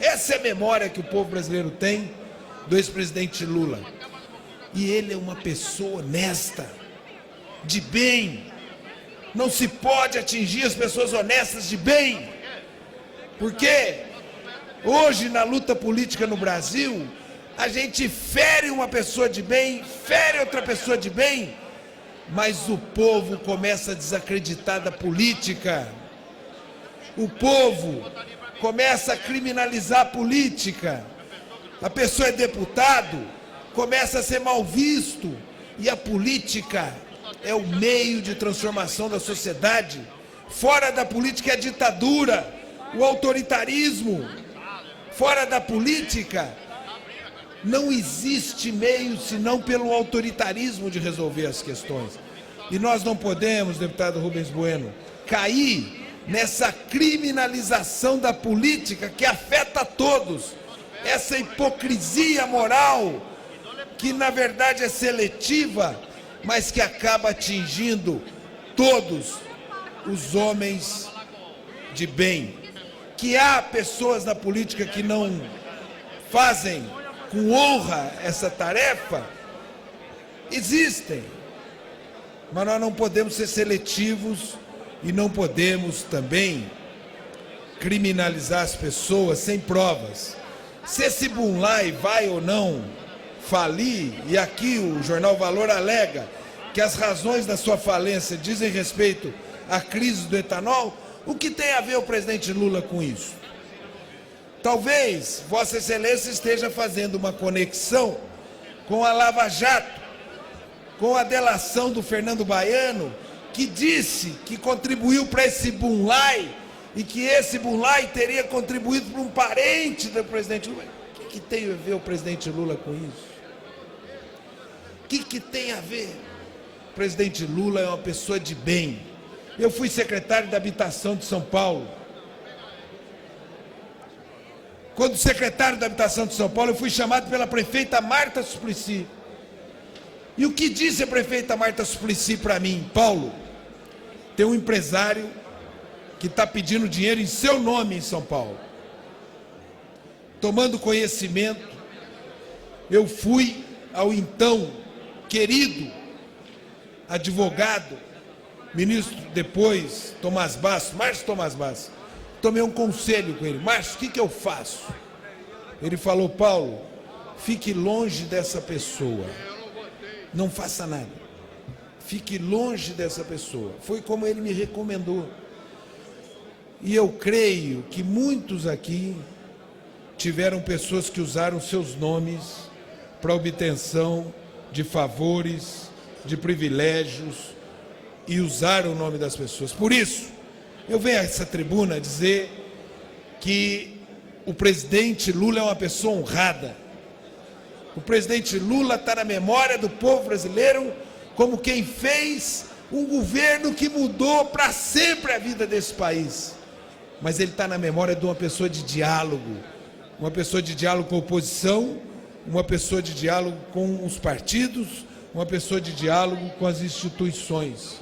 Essa é a memória que o povo brasileiro tem do ex-presidente Lula. E ele é uma pessoa honesta, de bem. Não se pode atingir as pessoas honestas de bem, porque hoje na luta política no Brasil, a gente fere uma pessoa de bem, fere outra pessoa de bem, mas o povo começa a desacreditar da política. O povo começa a criminalizar a política. A pessoa é deputado, começa a ser mal visto, e a política é o meio de transformação da sociedade. Fora da política é a ditadura, o autoritarismo. Fora da política não existe meio senão pelo autoritarismo de resolver as questões. E nós não podemos, deputado Rubens Bueno, cair nessa criminalização da política que afeta a todos. Essa hipocrisia moral que na verdade é seletiva, mas que acaba atingindo todos os homens de bem. Que há pessoas na política que não fazem com honra essa tarefa, existem, mas nós não podemos ser seletivos e não podemos também criminalizar as pessoas sem provas. Se esse Bunlai vai ou não falir, e aqui o jornal Valor alega que as razões da sua falência dizem respeito à crise do etanol, o que tem a ver o presidente Lula com isso? Talvez Vossa Excelência esteja fazendo uma conexão com a Lava Jato, com a delação do Fernando Baiano, que disse que contribuiu para esse Bunlai e que esse Bunlai teria contribuído para um parente do presidente Lula. O que tem a ver o presidente Lula com isso? O que tem a ver? O presidente Lula é uma pessoa de bem. Eu fui secretário da Habitação de São Paulo. Quando secretário da Habitação de São Paulo, eu fui chamado pela prefeita Marta Suplicy. E o que disse a prefeita Marta Suplicy para mim? Paulo, tem um empresário que está pedindo dinheiro em seu nome em São Paulo. Tomando conhecimento, eu fui ao então querido advogado, ministro depois, Tomás Basso, Márcio Tomás Basso. Tomei um conselho com ele. Márcio, o que eu faço? Ele falou, Paulo, fique longe dessa pessoa. Não faça nada. Fique longe dessa pessoa. Foi como ele me recomendou. E eu creio que muitos aqui tiveram pessoas que usaram seus nomes para obtenção de favores, de privilégios, e usaram o nome das pessoas. Por isso, eu venho a essa tribuna dizer que o presidente Lula é uma pessoa honrada. O presidente Lula está na memória do povo brasileiro como quem fez um governo que mudou para sempre a vida desse país. Mas ele está na memória de uma pessoa de diálogo, uma pessoa de diálogo com a oposição, uma pessoa de diálogo com os partidos, uma pessoa de diálogo com as instituições.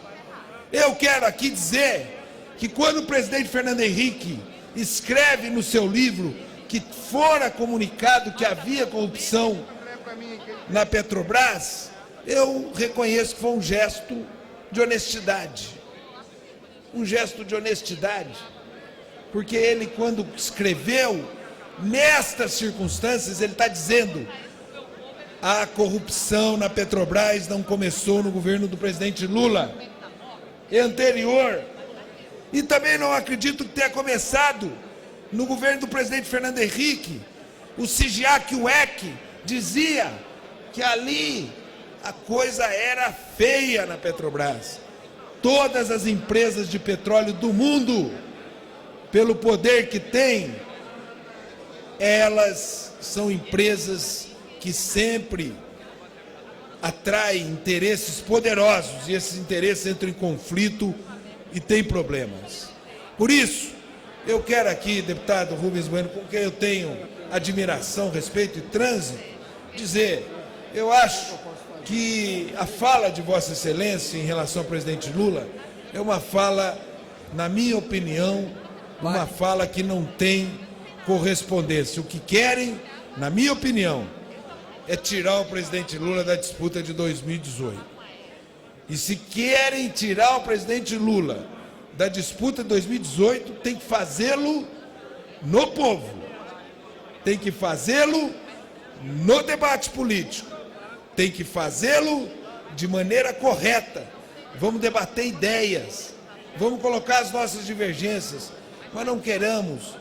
Eu quero aqui dizer que quando o presidente Fernando Henrique escreve no seu livro que fora comunicado que havia corrupção na Petrobras, eu reconheço que foi um gesto de honestidade. Um gesto de honestidade. Porque ele, quando escreveu, nestas circunstâncias, ele está dizendo: a corrupção na Petrobras não começou no governo do presidente Lula, é anterior. E também não acredito que tenha começado no governo do presidente Fernando Henrique. O Sigiac Uec dizia que ali a coisa era feia na Petrobras. Todas as empresas de petróleo do mundo, pelo poder que têm, elas são empresas que sempre atraem interesses poderosos, e esses interesses entram em conflito e tem problemas. Por isso, eu quero aqui, deputado Rubens Bueno, com quem eu tenho admiração, respeito e trânsito, dizer, eu acho que a fala de Vossa Excelência em relação ao presidente Lula é uma fala, na minha opinião, uma fala que não tem correspondência. O que querem, na minha opinião, é tirar o presidente Lula da disputa de 2018. E se querem tirar o presidente Lula da disputa de 2018, tem que fazê-lo no povo. Tem que fazê-lo no debate político. Tem que fazê-lo de maneira correta. Vamos debater ideias. Vamos colocar as nossas divergências. Mas não queremos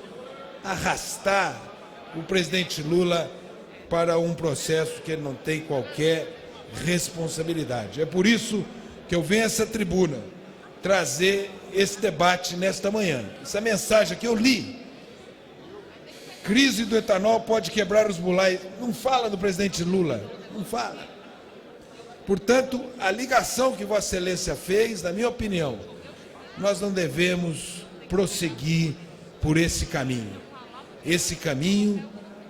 arrastar o presidente Lula para um processo que ele não tem qualquer responsabilidade. É por isso que eu venho a essa tribuna trazer esse debate nesta manhã. Essa mensagem aqui eu li. Crise do etanol pode quebrar os bulais. Não fala do presidente Lula, não fala. Portanto, a ligação que Vossa Excelência fez, na minha opinião, nós não devemos prosseguir por esse caminho. Esse caminho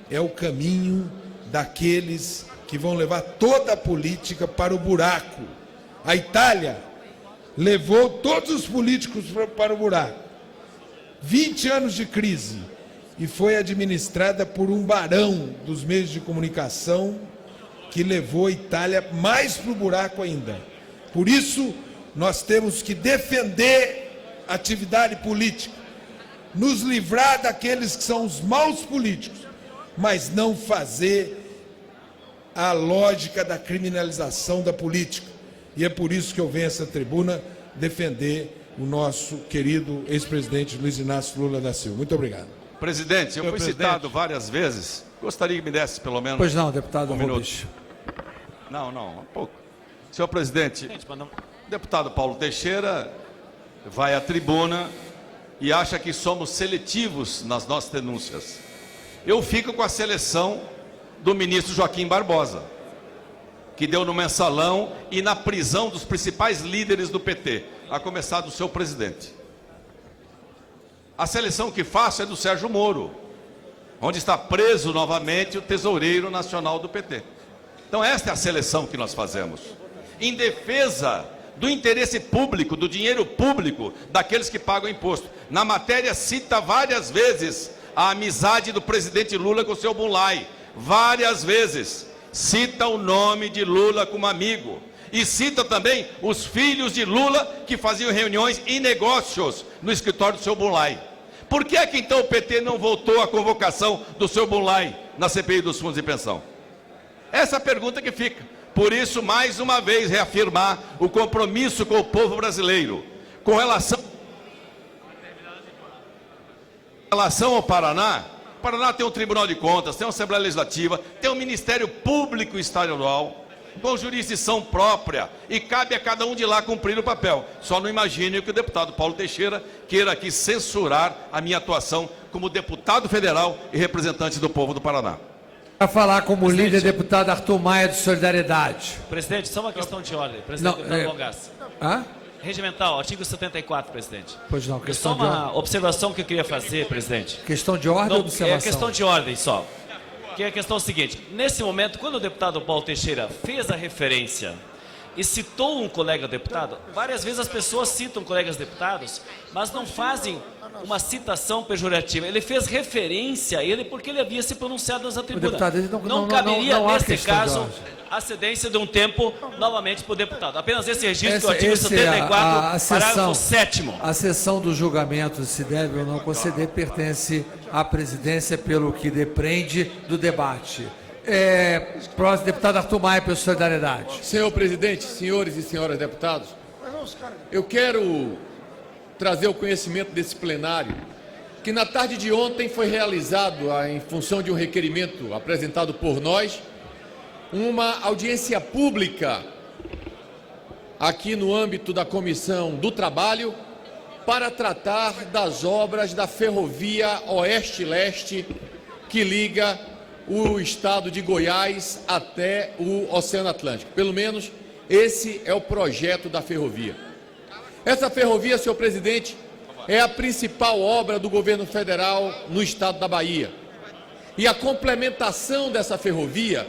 é o caminho daqueles que vão levar toda a política para o buraco. A Itália levou todos os políticos para o buraco. 20 anos de crise e foi administrada por um barão dos meios de comunicação que levou a Itália mais para o buraco ainda. Por isso, nós temos que defender a atividade política, nos livrar daqueles que são os maus políticos, mas não fazer a lógica da criminalização da política. E é por isso que eu venho a essa tribuna defender o nosso querido ex-presidente Luiz Inácio Lula da Silva. Muito obrigado. Presidente, eu fui citado várias vezes. Gostaria que me desse pelo menos... Pois não, deputado Rubens. Não, um pouco. Senhor presidente, o deputado Paulo Teixeira vai à tribuna e acha que somos seletivos nas nossas denúncias. Eu fico com a seleção do ministro Joaquim Barbosa, que deu no mensalão e na prisão dos principais líderes do PT, a começar do seu presidente. A seleção que faço é do Sérgio Moro, onde está preso novamente o tesoureiro nacional do PT. Então esta é a seleção que nós fazemos, em defesa do interesse público, do dinheiro público, daqueles que pagam imposto. Na matéria cita várias vezes a amizade do presidente Lula com o seu Bulay, várias vezes cita o nome de Lula como amigo e cita também os filhos de Lula que faziam reuniões e negócios no escritório do seu Bulay. Por que é que então o PT não votou a convocação do seu Bulay na CPI dos fundos de pensão? Essa é a pergunta que fica. Por isso, mais uma vez, reafirmar o compromisso com o povo brasileiro. Com relação ao Paraná, o Paraná tem um Tribunal de Contas, tem uma Assembleia Legislativa, tem um Ministério Público Estadual, com jurisdição própria, e cabe a cada um de lá cumprir o papel. Só não imagine que o deputado Paulo Teixeira queira aqui censurar a minha atuação como deputado federal e representante do povo do Paraná. Para falar como líder, deputado Arthur Maia, de Solidariedade. Presidente, só uma questão de ordem. Presidente, deputado Longas. Regimental, artigo 74, presidente. Pois não, questão de ordem. Só uma observação que eu queria fazer, presidente. Questão de ordem ou observação? É questão de ordem só. Que é a questão seguinte. Nesse momento, quando o deputado Paulo Teixeira fez a referência e citou um colega deputado, várias vezes as pessoas citam colegas deputados, mas não fazem uma citação pejorativa. Ele fez referência a ele porque ele havia se pronunciado nessa tribuna. Não caberia, nesse caso, a cedência de um tempo novamente para o deputado. Apenas esse registro do artigo 74, parágrafo 7º. A sessão do julgamento, se deve ou não conceder, pertence à presidência pelo que depende do debate. Próximo, deputado Arthur Maia, pela Solidariedade. Senhor presidente, senhores e senhoras deputados, eu quero trazer o conhecimento desse plenário que na tarde de ontem foi realizado, em função de um requerimento apresentado por nós, uma audiência pública aqui no âmbito da Comissão do Trabalho para tratar das obras da ferrovia Oeste-Leste que liga o estado de Goiás até o Oceano Atlântico. Pelo menos esse é o projeto da ferrovia. Essa ferrovia, senhor presidente, é a principal obra do governo federal no estado da Bahia. E a complementação dessa ferrovia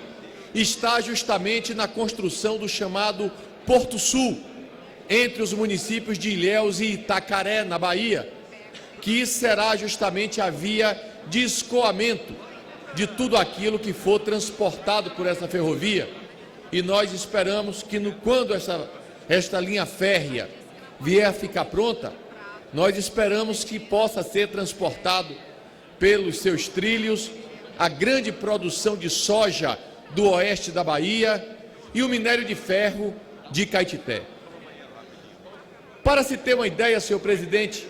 está justamente na construção do chamado Porto Sul, entre os municípios de Ilhéus e Itacaré, na Bahia, que será justamente a via de escoamento de tudo aquilo que for transportado por essa ferrovia. E nós esperamos que quando esta linha férrea vier a ficar pronta, nós esperamos que possa ser transportado pelos seus trilhos a grande produção de soja do oeste da Bahia e o minério de ferro de Caetité. Para se ter uma ideia, senhor presidente,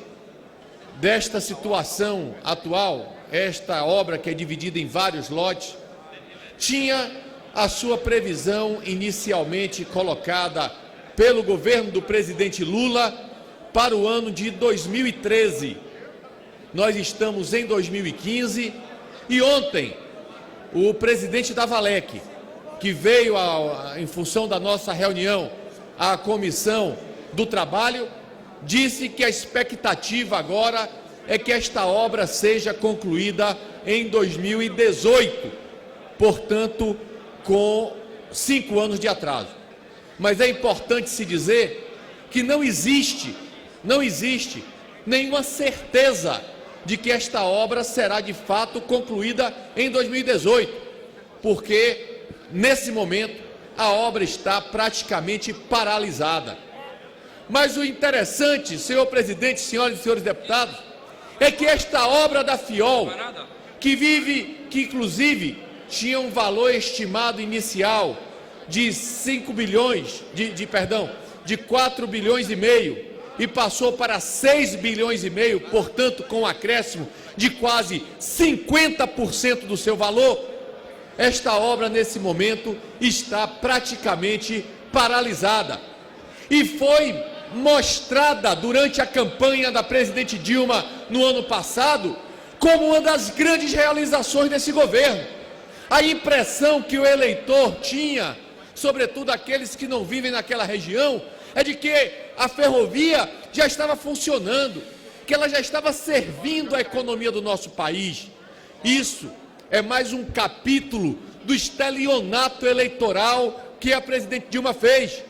desta situação atual, esta obra que é dividida em vários lotes, tinha a sua previsão inicialmente colocada pelo governo do presidente Lula para o ano de 2013. Nós estamos em 2015 e ontem o presidente da Valec, que veio em função da nossa reunião à Comissão do Trabalho, disse que a expectativa agora é que esta obra seja concluída em 2018, portanto, com 5 anos de atraso. Mas é importante se dizer que não existe nenhuma certeza de que esta obra será de fato concluída em 2018, porque nesse momento a obra está praticamente paralisada. Mas o interessante, senhor presidente, senhoras e senhores deputados, é que esta obra da FIOL, que inclusive tinha um valor estimado inicial de 5 bilhões, de 4 bilhões e meio, e passou para 6 bilhões e meio, portanto, com um acréscimo de quase 50% do seu valor, esta obra, nesse momento, está praticamente paralisada. E foi mostrada durante a campanha da presidente Dilma no ano passado como uma das grandes realizações desse governo. A impressão que o eleitor tinha, sobretudo aqueles que não vivem naquela região, é de que a ferrovia já estava funcionando, que ela já estava servindo a economia do nosso país. Isso é mais um capítulo do estelionato eleitoral que a presidente Dilma fez,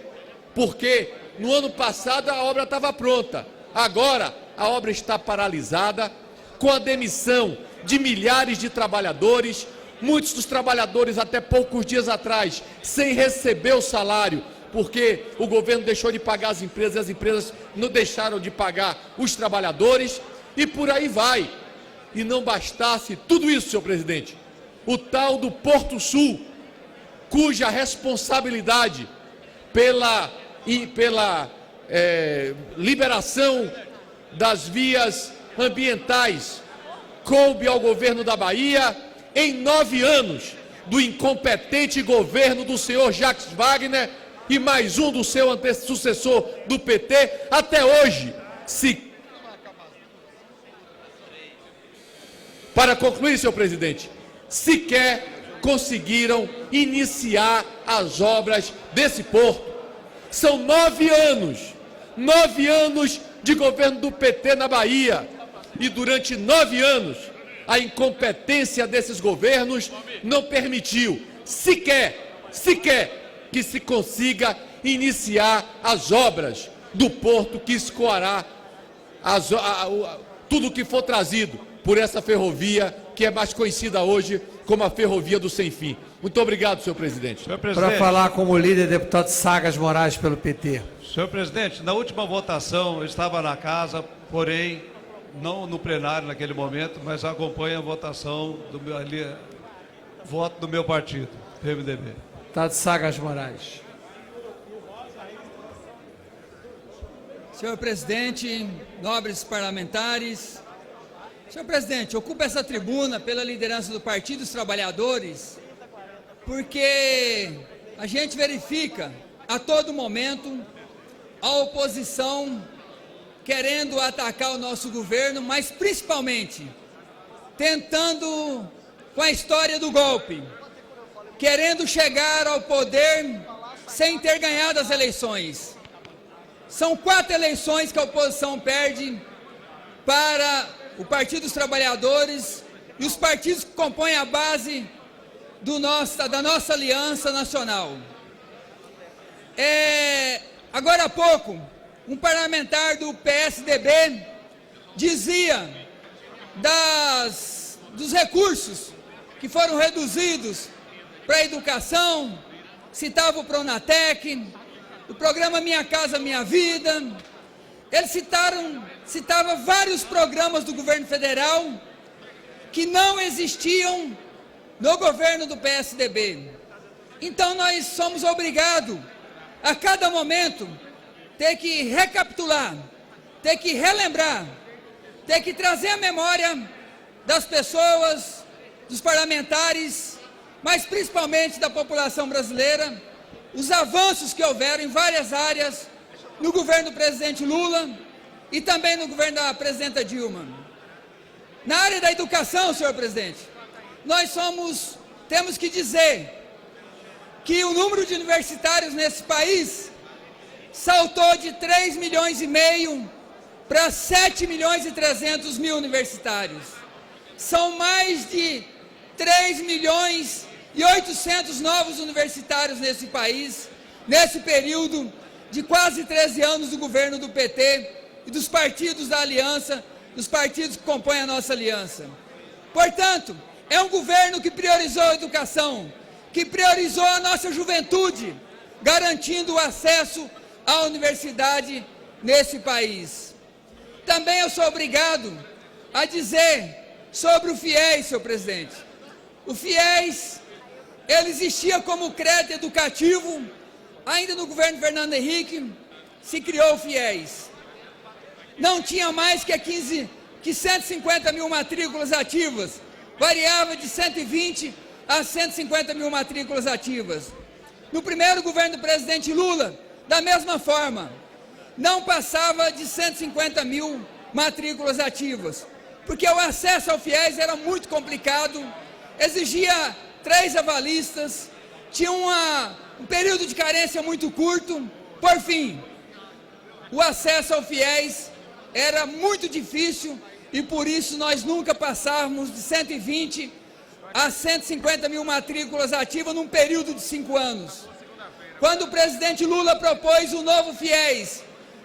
porque no ano passado a obra estava pronta, agora a obra está paralisada, com a demissão de milhares de trabalhadores, muitos dos trabalhadores até poucos dias atrás, sem receber o salário, porque o governo deixou de pagar as empresas e as empresas não deixaram de pagar os trabalhadores, e por aí vai. E não bastasse tudo isso, senhor presidente, o tal do Porto Sul, cuja responsabilidade pela liberação das vias ambientais coube ao governo da Bahia em 9 anos do incompetente governo do senhor Jacques Wagner e mais um do seu antecessor do PT, até hoje. Para concluir, senhor presidente, sequer conseguiram iniciar as obras desse porto. São 9 anos de governo do PT na Bahia, e durante 9 anos a incompetência desses governos não permitiu sequer que se consiga iniciar as obras do porto que escoará tudo que for trazido por essa ferrovia, que é mais conhecida hoje como a Ferrovia do Sem Fim. Muito obrigado, senhor presidente. Para falar como líder, deputado Sagas Moraes, pelo PT. Senhor presidente, na última votação eu estava na casa, porém, não no plenário naquele momento, mas acompanho a votação voto do meu partido, PMDB. Deputado Sagas Moraes. Senhor presidente, nobres parlamentares, senhor presidente, ocupo essa tribuna pela liderança do Partido dos Trabalhadores, porque a gente verifica a todo momento a oposição querendo atacar o nosso governo, mas principalmente tentando, com a história do golpe, querendo chegar ao poder sem ter ganhado as eleições. São 4 eleições que a oposição perde para o Partido dos Trabalhadores e os partidos que compõem a base da nossa aliança nacional. Agora há pouco, um parlamentar do PSDB dizia dos recursos que foram reduzidos para a educação, citava o Pronatec, o programa Minha Casa Minha Vida. Eles citava vários programas do governo federal que não existiam no governo do PSDB. Então nós somos obrigados, a cada momento, ter que recapitular, ter que relembrar, ter que trazer à memória das pessoas, dos parlamentares, mas principalmente da população brasileira, os avanços que houveram em várias áreas no governo do presidente Lula e também no governo da presidenta Dilma. Na área da educação, senhor presidente, nós temos que dizer que o número de universitários nesse país saltou de 3,5 milhões para 7,3 milhões universitários. São mais de 3,8 milhões novos universitários nesse país, nesse período de quase 13 anos do governo do PT e dos partidos da aliança, dos partidos que compõem a nossa aliança. Portanto, é um governo que priorizou a educação, que priorizou a nossa juventude, garantindo o acesso à universidade nesse país. Também eu sou obrigado a dizer sobre o FIES, senhor presidente. O FIES, ele existia como crédito educativo, ainda no governo Fernando Henrique, se criou o FIES. Não tinha mais que 150 mil matrículas ativas, variava de 120 a 150 mil matrículas ativas. No primeiro governo do presidente Lula, da mesma forma, não passava de 150 mil matrículas ativas, porque o acesso ao FIES era muito complicado, exigia 3 avalistas, tinha um período de carência muito curto. Por fim, o acesso ao FIES era muito difícil e por isso nós nunca passávamos de 120 a 150 mil matrículas ativas num período de 5 anos. Quando o presidente Lula propôs o novo FIES,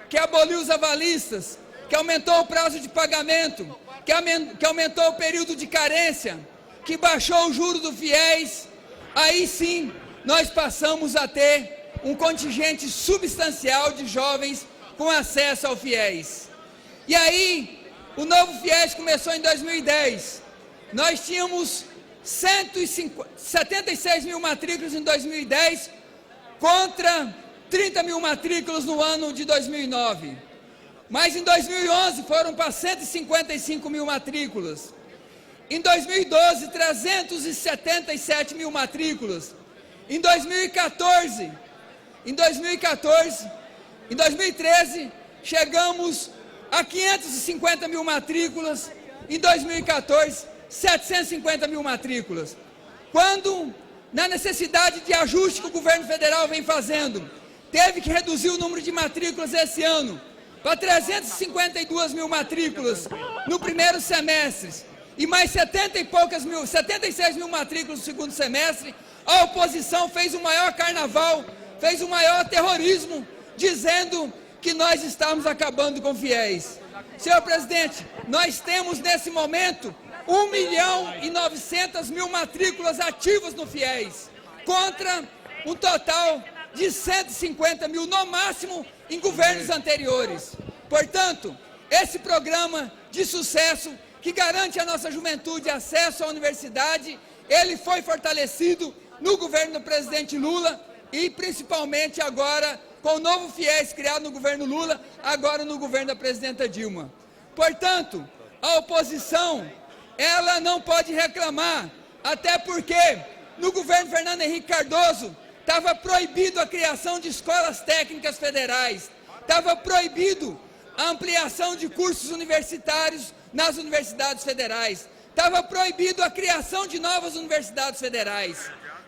que aboliu os avalistas, que aumentou o prazo de pagamento, que aumentou o período de carência, que baixou o juro do FIES, aí sim nós passamos a ter um contingente substancial de jovens com acesso ao FIES. E aí, o novo FIES começou em 2010. Nós tínhamos 76 mil matrículas em 2010, contra 30 mil matrículas no ano de 2009. Mas em 2011 foram para 155 mil matrículas. Em 2012, 377 mil matrículas. Em 2013, chegamos a 550 mil matrículas. Em 2014, 750 mil matrículas. Quando, na necessidade de ajuste que o governo federal vem fazendo, teve que reduzir o número de matrículas esse ano para 352 mil matrículas no primeiro semestre e mais 76 mil matrículas no segundo semestre, a oposição fez o maior carnaval, fez o maior terrorismo, dizendo que nós estamos acabando com o FIES. Senhor presidente, nós temos nesse momento 1.900.000 matrículas ativas no FIES, contra um total de 150 mil no máximo em governos anteriores. Portanto, esse programa de sucesso que garante à nossa juventude acesso à universidade, ele foi fortalecido no governo do presidente Lula e principalmente agora com o novo FIES criado no governo Lula, agora no governo da presidenta Dilma. Portanto, a oposição, ela não pode reclamar, até porque no governo Fernando Henrique Cardoso estava proibido a criação de escolas técnicas federais, estava proibido a ampliação de cursos universitários nas universidades federais, estava proibido a criação de novas universidades federais.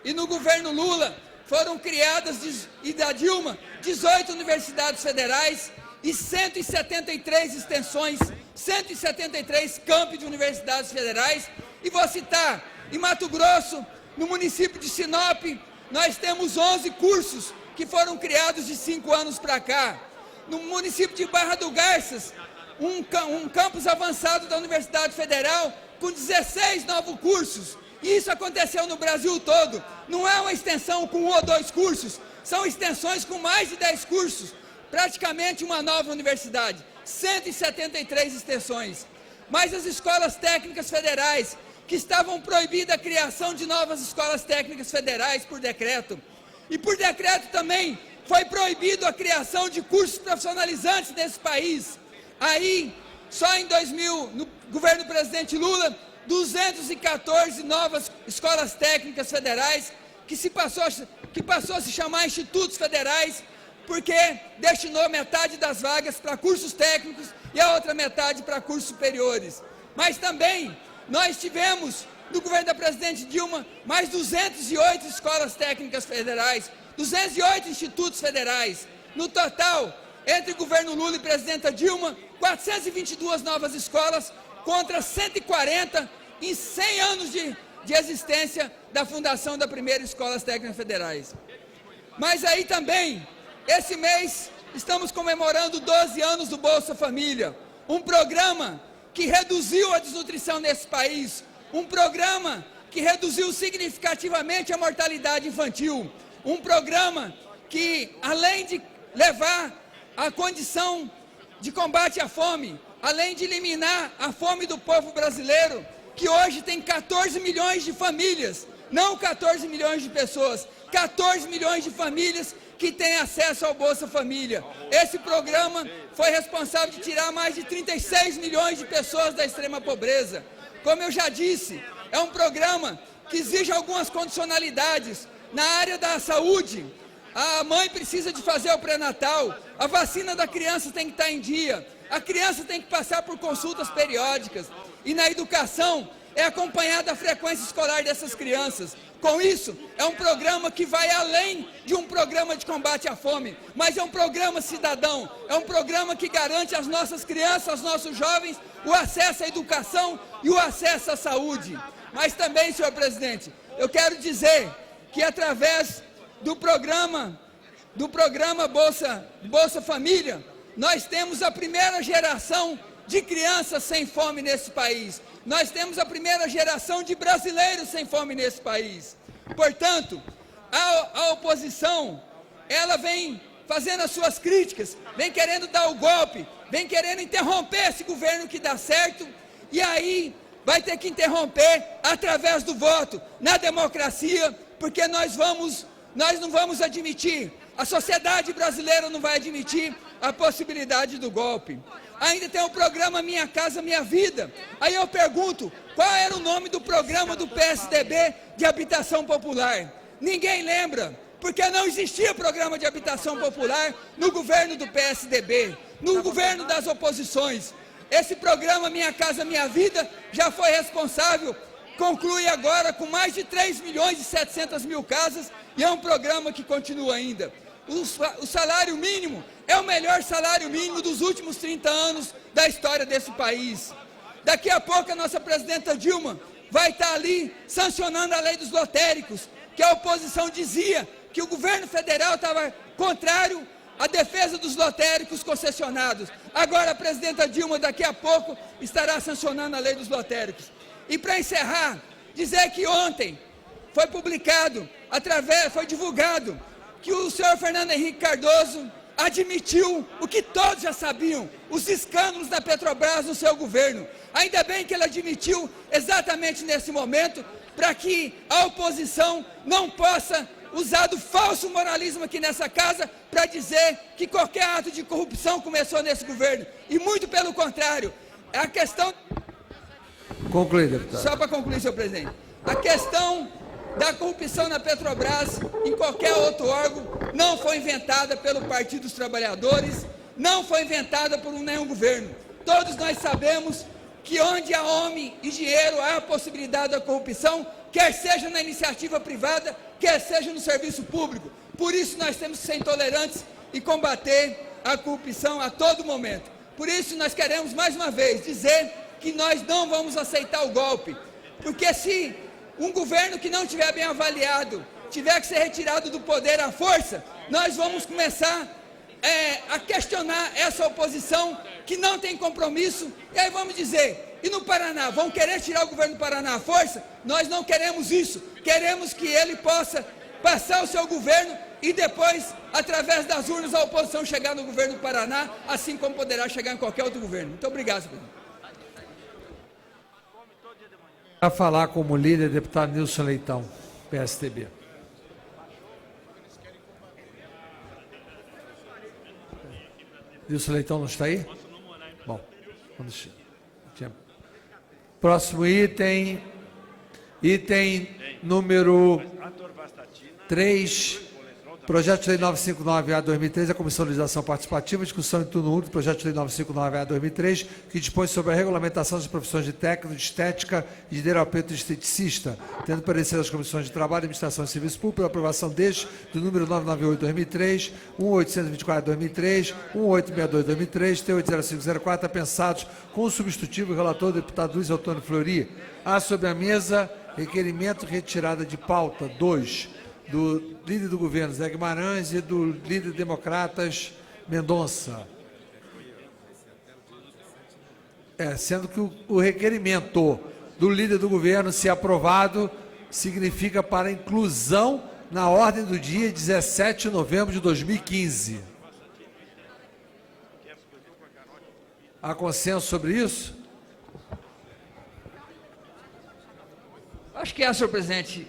E no governo Lula foram criadas, e da Dilma, 18 universidades federais e 173 extensões, 173 campi de universidades federais. E vou citar, em Mato Grosso, no município de Sinop, nós temos 11 cursos que foram criados de 5 anos para cá. No município de Barra do Garças, um campus avançado da Universidade Federal, com 16 novos cursos. E isso aconteceu no Brasil todo. Não é uma extensão com 1 ou 2 cursos, são extensões com mais de 10 cursos. Praticamente uma nova universidade. 173 extensões. Mas as escolas técnicas federais, que estavam proibidas a criação de novas escolas técnicas federais por decreto. E por decreto também foi proibido a criação de cursos profissionalizantes nesse país. Aí, só em 2000, no governo do presidente Lula, 214 novas escolas técnicas federais, que passou a se chamar institutos federais, porque destinou metade das vagas para cursos técnicos e a outra metade para cursos superiores. Mas também nós tivemos, no governo da presidente Dilma, mais 208 escolas técnicas federais, 208 institutos federais. No total, entre o governo Lula e presidenta Dilma, 422 novas escolas contra 140 em 100 anos de existência da fundação da primeira Escolas Técnicas Federais. Mas aí também, esse mês, estamos comemorando 12 anos do Bolsa Família, um programa que reduziu a desnutrição nesse país, um programa que reduziu significativamente a mortalidade infantil, um programa que, além de levar a condição de combate à fome, além de eliminar a fome do povo brasileiro, que hoje tem 14 milhões de famílias, não 14 milhões de pessoas, 14 milhões de famílias que têm acesso ao Bolsa Família. Esse programa foi responsável de tirar mais de 36 milhões de pessoas da extrema pobreza. Como eu já disse, é um programa que exige algumas condicionalidades. Na área da saúde, a mãe precisa de fazer o pré-natal, a vacina da criança tem que estar em dia, a criança tem que passar por consultas periódicas. E na educação, é acompanhada a frequência escolar dessas crianças. Com isso, é um programa que vai além de um programa de combate à fome, mas é um programa cidadão, é um programa que garante às nossas crianças, aos nossos jovens, o acesso à educação e o acesso à saúde. Mas também, senhor presidente, eu quero dizer que através do programa Bolsa Família, nós temos a primeira geração de crianças sem fome nesse país. Nós temos a primeira geração de brasileiros sem fome nesse país. Portanto, a oposição, ela vem fazendo as suas críticas, vem querendo dar o golpe, vem querendo interromper esse governo que dá certo, e aí vai ter que interromper através do voto, na democracia, porque nós não vamos admitir, a sociedade brasileira não vai admitir a possibilidade do golpe. Ainda tem o programa Minha Casa Minha Vida. Aí eu pergunto, qual era o nome do programa do PSDB de habitação popular? Ninguém lembra, porque não existia programa de habitação popular no governo do PSDB, no governo das oposições. Esse programa Minha Casa Minha Vida já foi responsável, conclui agora com mais de 3 milhões e 700 mil casas, e é um programa que continua ainda. O salário mínimo é o melhor salário mínimo dos últimos 30 anos da história desse país. Daqui a pouco a nossa presidenta Dilma vai estar ali sancionando a lei dos lotéricos, que a oposição dizia que o governo federal estava contrário à defesa dos lotéricos concessionados. Agora a presidenta Dilma daqui a pouco estará sancionando a lei dos lotéricos. E para encerrar, dizer que ontem foi foi divulgado que o senhor Fernando Henrique Cardoso admitiu o que todos já sabiam, os escândalos da Petrobras no seu governo. Ainda bem que ele admitiu exatamente nesse momento, para que a oposição não possa usar do falso moralismo aqui nessa casa para dizer que qualquer ato de corrupção começou nesse governo. E muito pelo contrário, a questão... Conclui, deputado. Só para concluir, senhor presidente. A questão da corrupção na Petrobras, em qualquer outro órgão, não foi inventada pelo Partido dos Trabalhadores, não foi inventada por nenhum governo. Todos nós sabemos que onde há homem e dinheiro há a possibilidade da corrupção, quer seja na iniciativa privada, quer seja no serviço público. Por isso nós temos que ser intolerantes e combater a corrupção a todo momento. Por isso nós queremos mais uma vez dizer que nós não vamos aceitar o golpe, porque se um governo que não estiver bem avaliado tiver que ser retirado do poder à força, nós vamos começar a questionar essa oposição que não tem compromisso. E aí vamos dizer, e no Paraná, vão querer tirar o governo do Paraná à força? Nós não queremos isso. Queremos que ele possa passar o seu governo e depois, através das urnas, a oposição chegar no governo do Paraná, assim como poderá chegar em qualquer outro governo. Muito obrigado, senhor presidente. Para falar como líder, deputado Nilson Leitão, PSTB. Nilson Leitão não está aí? Bom, vamos... Próximo item, item número 3, projeto de lei 959-A/2003, a Comissão de Legislação Participativa, discussão em turno único do projeto de lei 959-A/2003, que dispõe sobre a regulamentação das profissões de técnico, de estética e de terapeuta esteticista, tendo parecido as comissões de trabalho, administração e serviço público, pela aprovação deste, do número 998-2003, 1824-2003, 1862-2003, T80504, apensados com o substitutivo relator, deputado Luiz Antônio Fleury. Há sobre a mesa requerimento retirada de pauta 2, do líder do governo, Zé Guimarães, e do líder democratas, Mendonça. Sendo que o requerimento do líder do governo, se aprovado, significa para inclusão na ordem do dia 17 de novembro de 2015. Há consenso sobre isso? Acho que senhor presidente.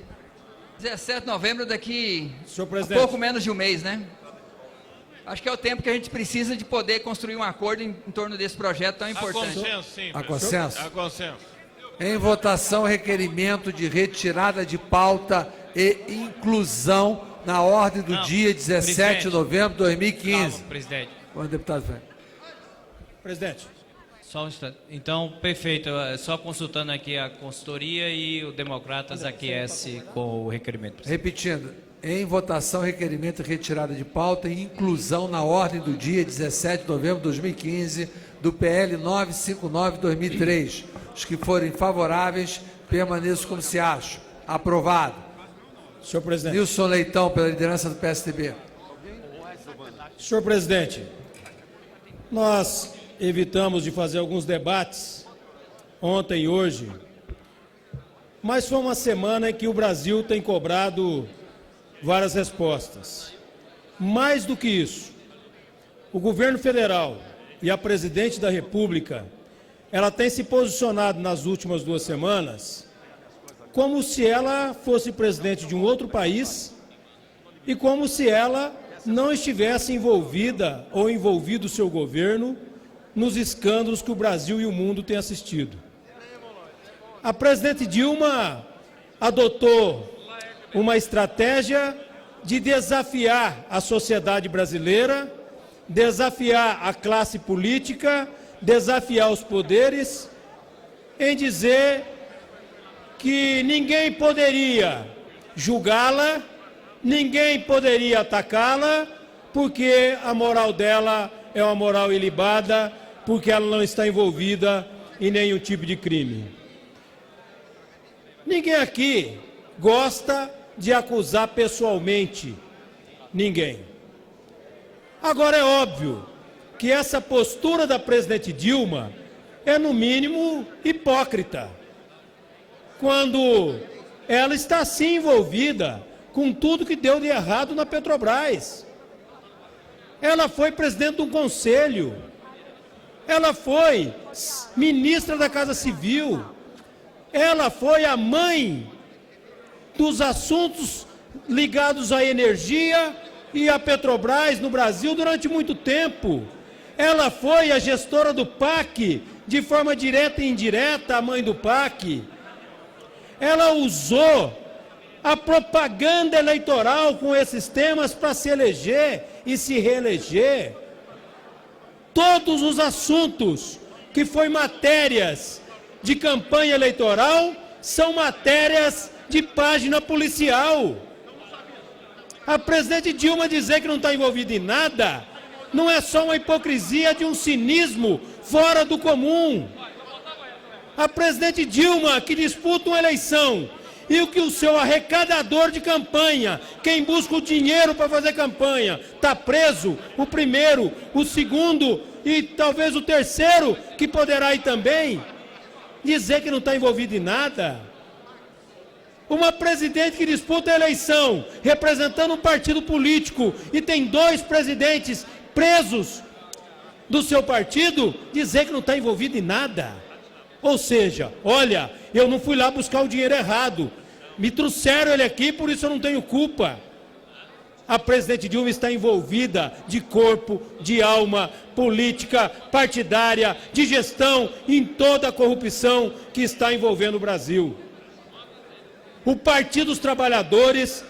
17 de novembro, daqui a pouco menos de um mês, né? Acho que é o tempo que a gente precisa de poder construir um acordo em torno desse projeto tão importante. Há consenso, sim. Há consenso? Há consenso. Em votação, requerimento de retirada de pauta e inclusão na ordem do dia 17 de novembro de 2015. Calma, presidente. Bom, deputado Frank. Presidente. Só um instante. Então, perfeito. Só consultando aqui a consultoria e o Democratas aquece com o requerimento. Repetindo, em votação, requerimento retirada de pauta e inclusão na ordem do dia 17 de novembro de 2015 do PL 959/2003. Os que forem favoráveis, permaneçam como se acham. Aprovado. Senhor presidente. Nilson Leitão, pela liderança do PSDB. Senhor presidente, nós evitamos de fazer alguns debates ontem e hoje, mas foi uma semana em que o Brasil tem cobrado várias respostas. Mais do que isso, o governo federal e a presidente da República, ela tem se posicionado nas últimas 2 semanas como se ela fosse presidente de um outro país e como se ela não estivesse envolvida ou envolvido o seu governo nos escândalos que o Brasil e o mundo têm assistido. A presidente Dilma adotou uma estratégia de desafiar a sociedade brasileira, desafiar a classe política, desafiar os poderes, em dizer que ninguém poderia julgá-la, ninguém poderia atacá-la, porque a moral dela é uma moral ilibada, porque ela não está envolvida em nenhum tipo de crime. Ninguém aqui gosta de acusar pessoalmente ninguém. Agora é óbvio que essa postura da presidente Dilma é, no mínimo, hipócrita, quando ela está sim envolvida com tudo que deu de errado na Petrobras. Ela foi presidente de um conselho, ela foi ministra da Casa Civil, ela foi a mãe dos assuntos ligados à energia e à Petrobras no Brasil durante muito tempo. Ela foi a gestora do PAC, de forma direta e indireta, a mãe do PAC. Ela usou a propaganda eleitoral com esses temas para se eleger e se reeleger. Todos os assuntos que foi matérias de campanha eleitoral são matérias de página policial. A presidente Dilma dizer que não está envolvida em nada não é só uma hipocrisia de um cinismo fora do comum. A presidente Dilma, que disputa uma eleição E o que o seu arrecadador de campanha, quem busca o dinheiro para fazer campanha, está preso, o primeiro, o segundo e talvez o terceiro, que poderá ir também, dizer que não está envolvido em nada. Uma presidente que disputa a eleição, representando um partido político, e tem 2 presidentes presos do seu partido, dizer que não está envolvido em nada. Ou seja, olha, eu não fui lá buscar o dinheiro errado, me trouxeram ele aqui, por isso eu não tenho culpa. A presidente Dilma está envolvida de corpo, de alma, política, partidária, de gestão, em toda a corrupção que está envolvendo o Brasil. O Partido dos Trabalhadores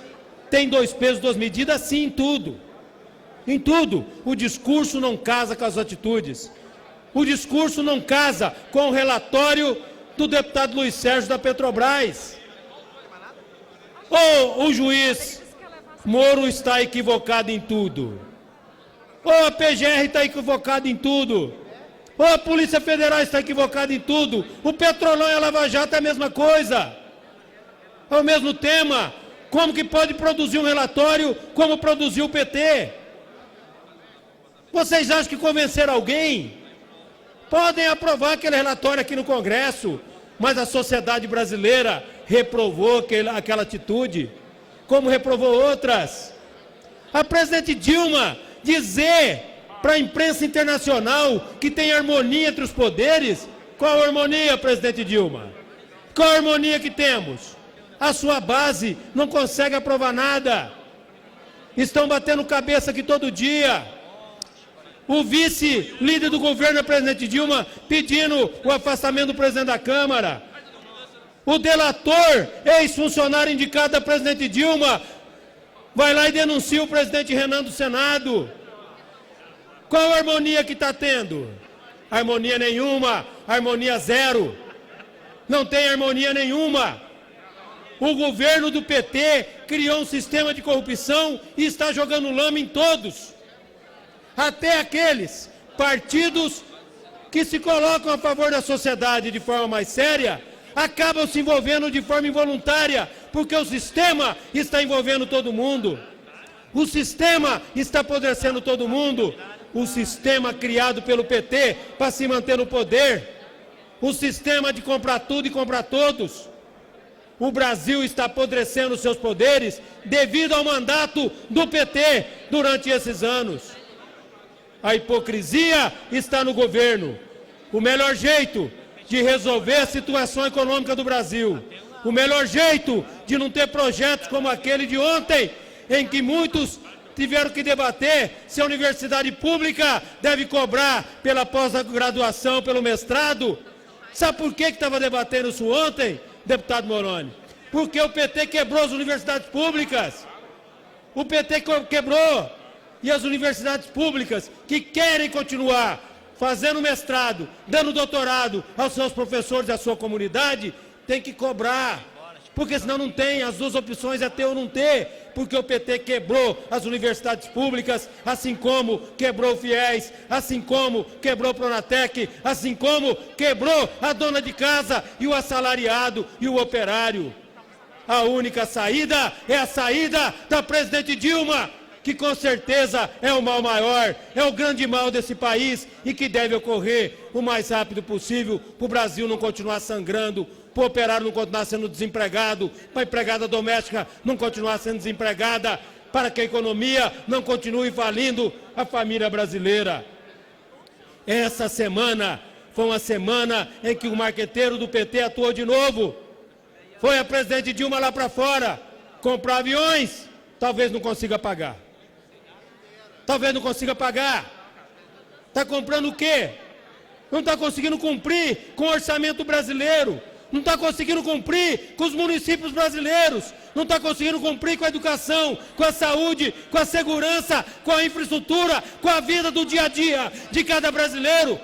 tem 2 pesos, 2 medidas, sim, em tudo. Em tudo. O discurso não casa com as atitudes. O discurso não casa com o relatório do deputado Luiz Sérgio da Petrobras. Ou o juiz Moro está equivocado em tudo. Ou a PGR está equivocada em tudo. Ou a Polícia Federal está equivocada em tudo. O Petrolão e a Lava Jato é a mesma coisa. É o mesmo tema. Como que pode produzir um relatório como produziu o PT? Vocês acham que convenceram alguém? Podem aprovar aquele relatório aqui no Congresso, mas a sociedade brasileira reprovou aquela atitude, como reprovou outras. A presidente Dilma dizer para a imprensa internacional que tem harmonia entre os poderes. Qual harmonia, presidente Dilma? Qual harmonia que temos? A sua base não consegue aprovar nada. Estão batendo cabeça aqui todo dia. O vice-líder do governo, a presidente Dilma, pedindo o afastamento do presidente da Câmara. O delator, ex-funcionário indicado da presidente Dilma, vai lá e denuncia o presidente Renan do Senado. Qual a harmonia que está tendo? Harmonia nenhuma, harmonia zero. Não tem harmonia nenhuma. O governo do PT criou um sistema de corrupção e está jogando lama em todos. Até aqueles partidos que se colocam a favor da sociedade de forma mais séria, acabam se envolvendo de forma involuntária, porque o sistema está envolvendo todo mundo. O sistema está apodrecendo todo mundo. O sistema criado pelo PT para se manter no poder. O sistema de comprar tudo e comprar todos. O Brasil está apodrecendo seus poderes devido ao mandato do PT durante esses anos. A hipocrisia está no governo. O melhor jeito de resolver a situação econômica do Brasil, o melhor jeito de não ter projetos como aquele de ontem, em que muitos tiveram que debater se a universidade pública deve cobrar pela pós-graduação, pelo mestrado. Sabe por que estava debatendo isso ontem, deputado Moroni? Porque o PT quebrou as universidades públicas. O PT quebrou. E as universidades públicas que querem continuar fazendo mestrado, dando doutorado aos seus professores e à sua comunidade, tem que cobrar. Porque senão não tem, as 2 opções é ter ou não ter. Porque o PT quebrou as universidades públicas, assim como quebrou o FIES, assim como quebrou o Pronatec, assim como quebrou a dona de casa e o assalariado e o operário. A única saída é a saída da presidente Dilma, que com certeza é o mal maior, é o grande mal desse país e que deve ocorrer o mais rápido possível para o Brasil não continuar sangrando, para o operário não continuar sendo desempregado, para a empregada doméstica não continuar sendo desempregada, para que a economia não continue falindo a família brasileira. Essa semana foi uma semana em que o marqueteiro do PT atuou de novo. Foi a presidente Dilma lá para fora comprar aviões, talvez não consiga pagar. Talvez não consiga pagar. Está comprando o quê? Não está conseguindo cumprir com o orçamento brasileiro. Não está conseguindo cumprir com os municípios brasileiros. Não está conseguindo cumprir com a educação, com a saúde, com a segurança, com a infraestrutura, com a vida do dia a dia de cada brasileiro.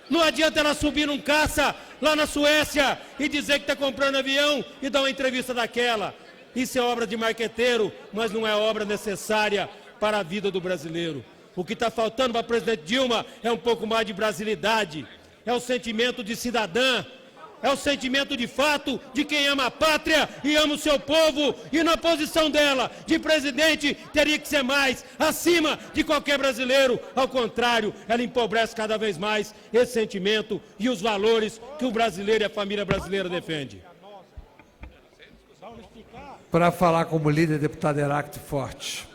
Não adianta ela subir num caça lá na Suécia e dizer que está comprando avião e dar uma entrevista daquela. Isso é obra de marqueteiro, mas não é obra necessária para a vida do brasileiro. O que está faltando para a presidente Dilma é um pouco mais de brasilidade, é o sentimento de cidadã, é o sentimento de fato de quem ama a pátria e ama o seu povo, e na posição dela de presidente teria que ser mais acima de qualquer brasileiro. Ao contrário, ela empobrece cada vez mais esse sentimento e os valores que o brasileiro e a família brasileira defende. Para falar como líder, deputado Heráclito Forte.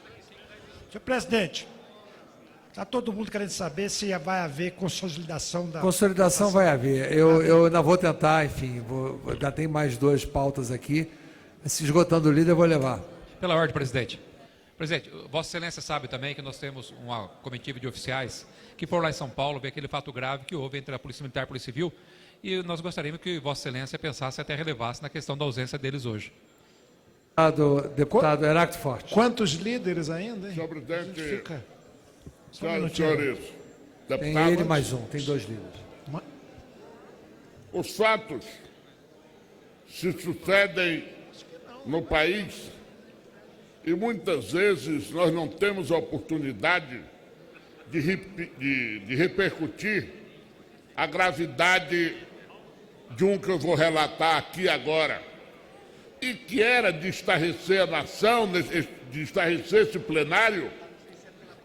Senhor presidente, está todo mundo querendo saber se vai haver consolidação da... Consolidação vai haver. Eu ainda vou tentar, enfim, ainda tem mais 2 pautas aqui. Se esgotando o líder, eu vou levar. Pela ordem, presidente. Presidente, Vossa Excelência sabe também que nós temos uma comitiva de oficiais que foram lá em São Paulo ver aquele fato grave que houve entre a Polícia Militar e a Polícia Civil, e nós gostaríamos que Vossa Excelência pensasse até relevasse na questão da ausência deles hoje. Deputado Heráclito Forte. Quantos líderes ainda, hein? Senhor presidente, Senhores, senhores Tem deputados, ele mais um, tem 2 líderes. os fatos se sucedem no país e muitas vezes nós não temos a oportunidade de repercutir a gravidade de um que eu vou relatar aqui agora, e que era de estarrecer a nação, de estarrecer esse plenário,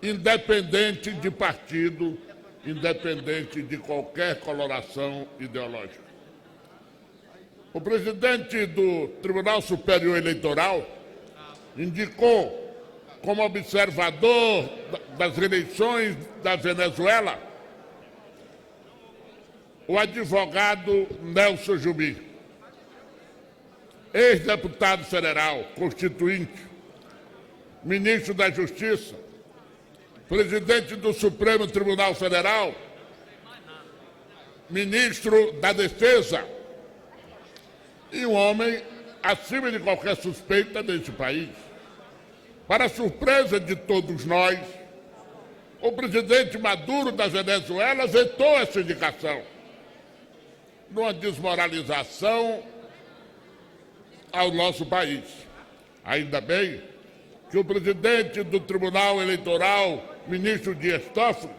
independente de partido, independente de qualquer coloração ideológica. O presidente do Tribunal Superior Eleitoral indicou como observador das eleições da Venezuela o advogado Nelson Jubim, ex-deputado federal, constituinte, ministro da Justiça, presidente do Supremo Tribunal Federal, ministro da Defesa, e um homem acima de qualquer suspeita neste país. Para surpresa de todos nós, o presidente Maduro da Venezuela vetou essa indicação, numa desmoralização ao nosso país. Ainda bem que o presidente do Tribunal Eleitoral, ministro Dias Toffoli,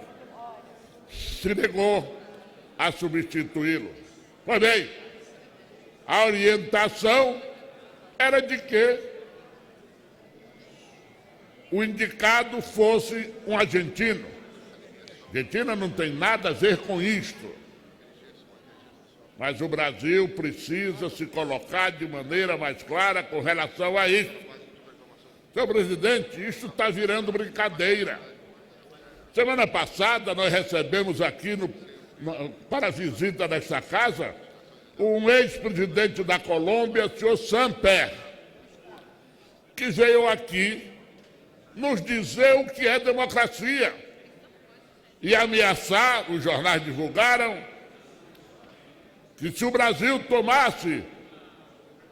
se negou a substituí-lo. Pois bem, a orientação era de que o indicado fosse um argentino. A Argentina não tem nada a ver com isto. Mas o Brasil precisa se colocar de maneira mais clara com relação a isso. Senhor presidente, isso está virando brincadeira. Semana passada nós recebemos aqui para a visita nesta casa um ex-presidente da Colômbia, o senhor Samper, que veio aqui nos dizer o que é democracia e ameaçar, os jornais divulgaram, que se o Brasil tomasse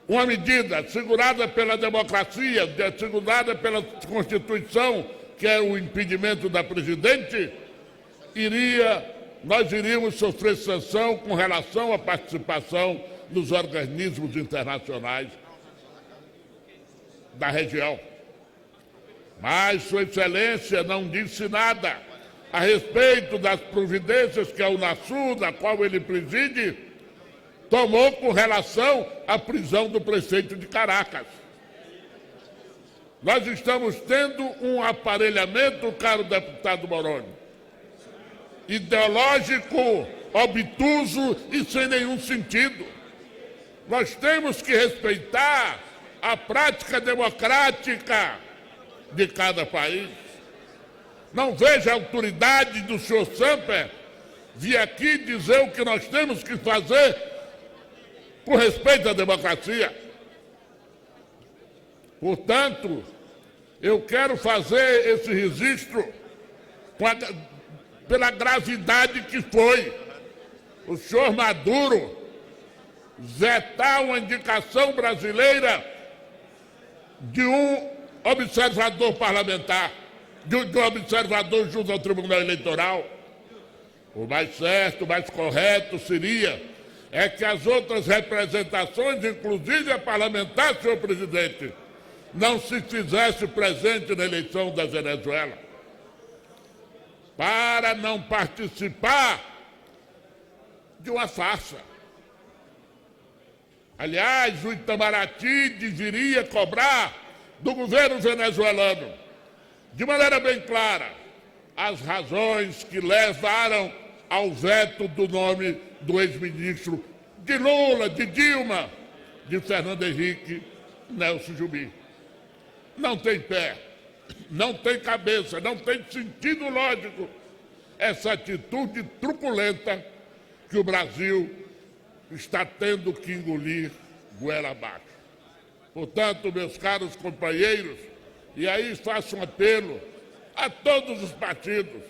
uma medida segurada pela democracia, segurada pela Constituição, que é o impedimento da presidente, nós iríamos sofrer sanção com relação à participação nos organismos internacionais da região. Mas Sua Excelência não disse nada a respeito das providências que a Unasul, da qual ele preside, tomou com relação à prisão do prefeito de Caracas. Nós estamos tendo um aparelhamento, caro deputado Moroni, ideológico, obtuso e sem nenhum sentido. Nós temos que respeitar a prática democrática de cada país. Não vejo a autoridade do senhor Samper vir aqui dizer o que nós temos que fazer com respeito à democracia. Portanto, eu quero fazer esse registro pela gravidade que foi o senhor Maduro vetar uma indicação brasileira de um observador parlamentar, de um observador junto ao Tribunal Eleitoral. O mais certo, o mais correto seria que as outras representações, inclusive a parlamentar, senhor presidente, não se fizesse presente na eleição da Venezuela, para não participar de uma farsa. Aliás, o Itamaraty deveria cobrar do governo venezuelano, de maneira bem clara, as razões que levaram ao veto do nome do ex-ministro de Lula, de Dilma, de Fernando Henrique, Nelson Jobim. Não tem pé, não tem cabeça, não tem sentido lógico essa atitude truculenta que o Brasil está tendo que engolir goela abaixo. Portanto, meus caros companheiros, e aí faço um apelo a todos os partidos,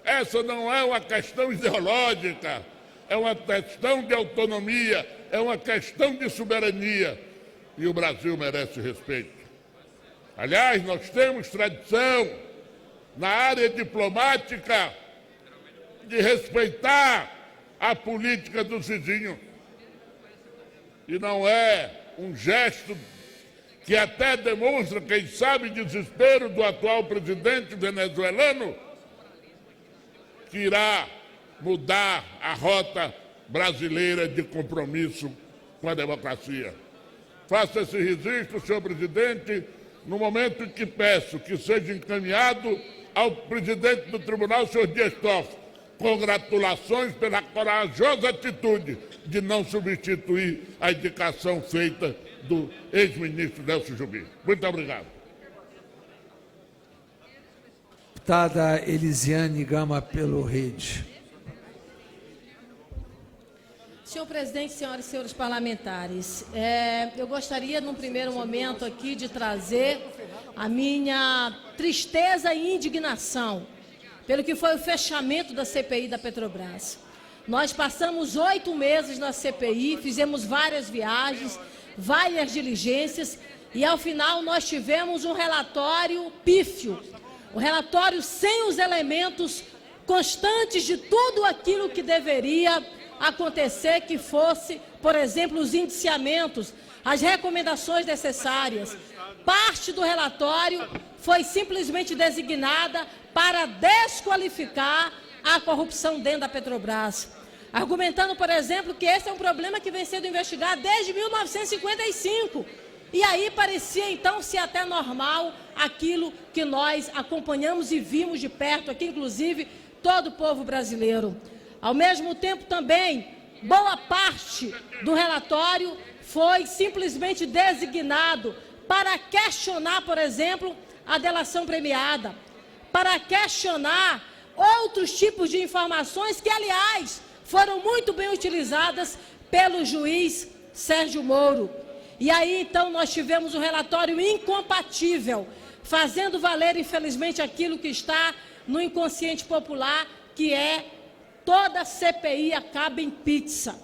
essa não é uma questão ideológica, é uma questão de autonomia, é uma questão de soberania, e o Brasil merece respeito. Aliás, nós temos tradição na área diplomática de respeitar a política dos vizinhos. E não é um gesto que até demonstra, quem sabe, desespero do atual presidente venezuelano, que irá mudar a rota brasileira de compromisso com a democracia. Faço esse registro, senhor presidente, no momento em que peço que seja encaminhado ao presidente do tribunal, senhor Dias Toffoli, congratulações pela corajosa atitude de não substituir a indicação feita do ex-ministro Nelson Jobim. Muito obrigado. Deputada Elisiane Gama, pelo Rede. Senhor presidente, senhoras e senhores parlamentares, eu gostaria, num primeiro momento aqui, de trazer a minha tristeza e indignação pelo que foi o fechamento da CPI da Petrobras. Nós passamos 8 meses na CPI, fizemos várias viagens, várias diligências, e ao final nós tivemos um relatório pífio, um relatório sem os elementos constantes de tudo aquilo que deveria acontecer, que fosse, por exemplo, os indiciamentos, as recomendações necessárias. Parte do relatório foi simplesmente designada para desqualificar a corrupção dentro da Petrobras, argumentando, por exemplo, que esse é um problema que vem sendo investigado desde 1955. E aí parecia, então, ser até normal aquilo que nós acompanhamos e vimos de perto aqui, inclusive todo o povo brasileiro. Ao mesmo tempo, também, boa parte do relatório foi simplesmente designado para questionar, por exemplo, a delação premiada, para questionar outros tipos de informações que, aliás, foram muito bem utilizadas pelo juiz Sérgio Moro. E aí, então, nós tivemos um relatório incompatível, fazendo valer, infelizmente, aquilo que está no inconsciente popular, que é toda CPI acaba em pizza.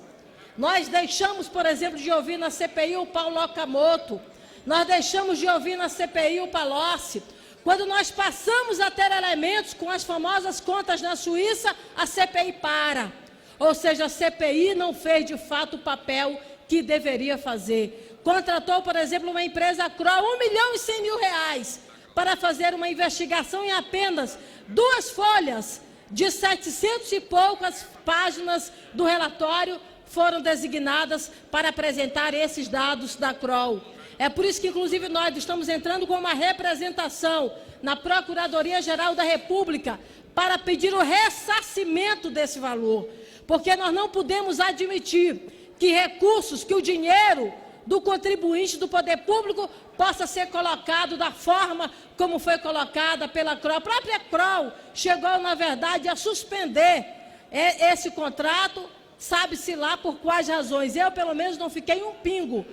Nós deixamos, por exemplo, de ouvir na CPI o Paulo Okamoto, nós deixamos de ouvir na CPI o Palocci. Quando nós passamos a ter elementos com as famosas contas na Suíça, a CPI para. Ou seja, a CPI não fez de fato o papel que deveria fazer. Contratou, por exemplo, uma empresa Kroll, R$1.100.000 para fazer uma investigação em apenas 2 folhas de 700 e poucas páginas do relatório foram designadas para apresentar esses dados da Kroll. É por isso que, inclusive, nós estamos entrando com uma representação na Procuradoria-Geral da República para pedir o ressarcimento desse valor, porque nós não podemos admitir que recursos, que o dinheiro do contribuinte do poder público possa ser colocado da forma como foi colocada pela Kroll. A própria Kroll chegou, na verdade, a suspender esse contrato, sabe-se lá por quais razões. Eu, pelo menos, não fiquei um pingo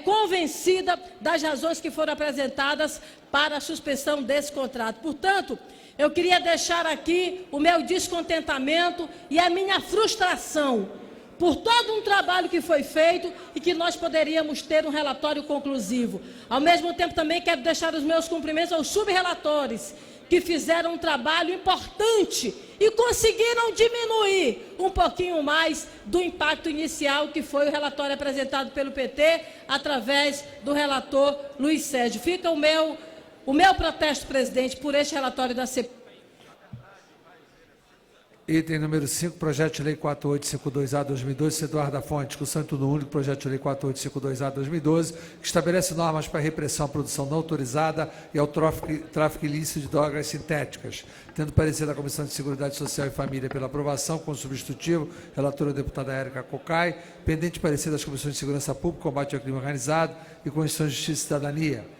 convencida das razões que foram apresentadas para a suspensão desse contrato. Portanto, eu queria deixar aqui o meu descontentamento e a minha frustração por todo um trabalho que foi feito e que nós poderíamos ter um relatório conclusivo. Ao mesmo tempo, também quero deixar os meus cumprimentos aos subrelatores, que fizeram um trabalho importante e conseguiram diminuir um pouquinho mais do impacto inicial, que foi o relatório apresentado pelo PT, através do relator Luiz Sérgio. Fica o meu protesto, presidente, por este relatório da CPI. Item número 5, projeto de lei 4852A/2012, Eduardo da Fonte, discussão em turno único, projeto de lei 4852A/2012, que estabelece normas para a repressão à produção não autorizada e ao tráfico ilícito de drogas sintéticas. Tendo parecer da Comissão de Seguridade Social e Família pela aprovação, com substitutivo, relatora a deputada Érica Cocai, pendente parecer das Comissões de Segurança Pública, Combate ao Crime Organizado e Constituição de Justiça e Cidadania.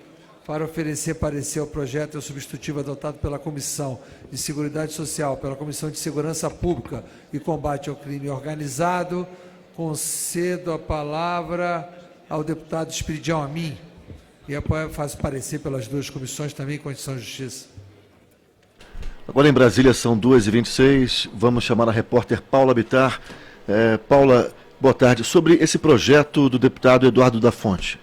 Para oferecer parecer ao projeto, é o substitutivo adotado pela Comissão de Seguridade Social, pela Comissão de Segurança Pública e Combate ao Crime Organizado. Concedo a palavra ao deputado Esperidião Amin. E faço parecer pelas duas comissões também, Constituição e Justiça. Agora em Brasília são 2h26, vamos chamar a repórter Paula Bittar. Paula, boa tarde. Sobre esse projeto do deputado Eduardo da Fonte.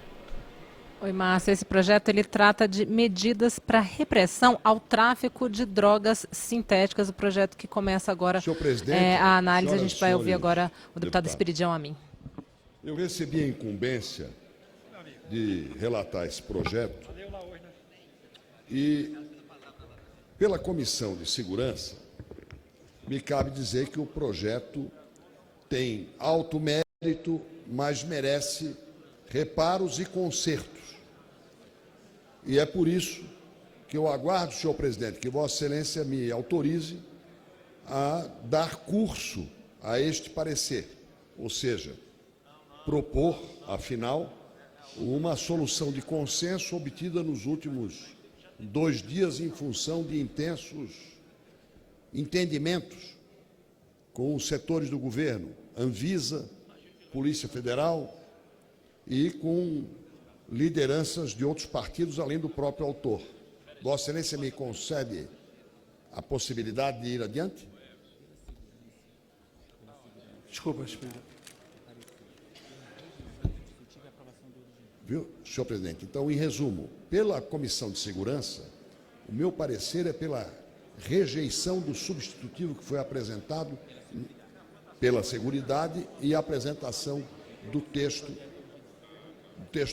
Oi, Márcia. Esse projeto ele trata de medidas para repressão ao tráfico de drogas sintéticas. O projeto que começa agora a análise. A gente vai ouvir agora o deputado Esperidião Amin. Eu recebi a incumbência de relatar esse projeto e, pela Comissão de Segurança, me cabe dizer que o projeto tem alto mérito, mas merece reparos e consertos. E é por isso que eu aguardo, senhor presidente, que Vossa Excelência me autorize a dar curso a este parecer, ou seja, propor, afinal, uma solução de consenso obtida nos últimos 2 dias em função de intensos entendimentos com os setores do governo, Anvisa, Polícia Federal e com lideranças de outros partidos, além do próprio autor. Vossa Excelência me concede a possibilidade de ir adiante? Desculpa, Espírito. Viu, senhor presidente? Então, em resumo, pela Comissão de Segurança, o meu parecer é pela rejeição do substitutivo que foi apresentado pela Seguridade e a apresentação do texto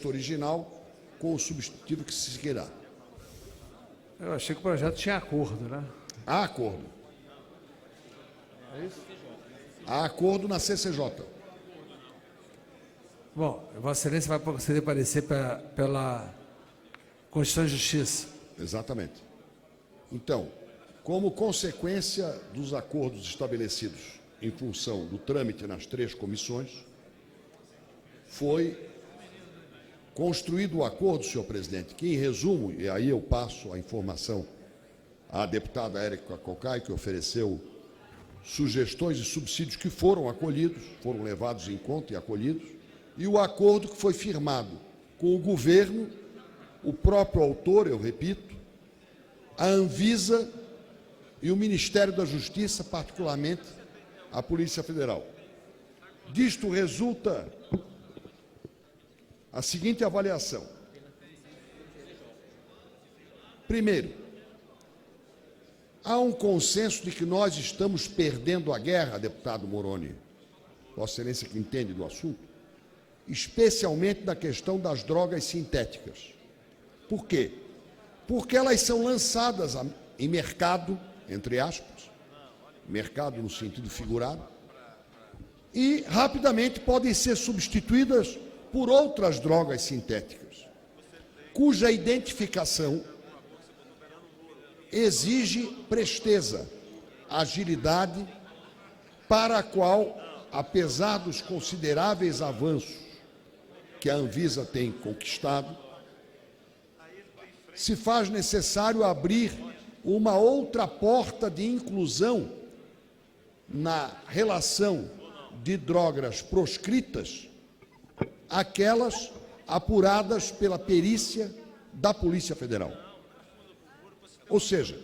original com o substitutivo que se seguirá. Eu achei que o projeto tinha acordo, né? Há acordo. É isso? Há acordo na CCJ. Bom, Vossa Excelência vai conceder parecer pela Constituição e Justiça. Exatamente. Então, como consequência dos acordos estabelecidos em função do trâmite nas 3 comissões, foi construído o acordo, senhor presidente, que, em resumo, e aí eu passo a informação à deputada Érica Cocai, que ofereceu sugestões e subsídios que foram acolhidos, foram levados em conta e acolhidos, e o acordo que foi firmado com o governo, o próprio autor, eu repito, a Anvisa e o Ministério da Justiça, particularmente a Polícia Federal. Disto resulta a seguinte avaliação. Primeiro, há um consenso de que nós estamos perdendo a guerra, deputado Moroni, Vossa Excelência que entende do assunto, especialmente na questão das drogas sintéticas. Por quê? Porque elas são lançadas em mercado, entre aspas, mercado no sentido figurado, e rapidamente podem ser substituídas por outras drogas sintéticas, cuja identificação exige presteza, agilidade, para a qual, apesar dos consideráveis avanços que a Anvisa tem conquistado, se faz necessário abrir uma outra porta de inclusão na relação de drogas proscritas, aquelas apuradas pela perícia da Polícia Federal. Ou seja,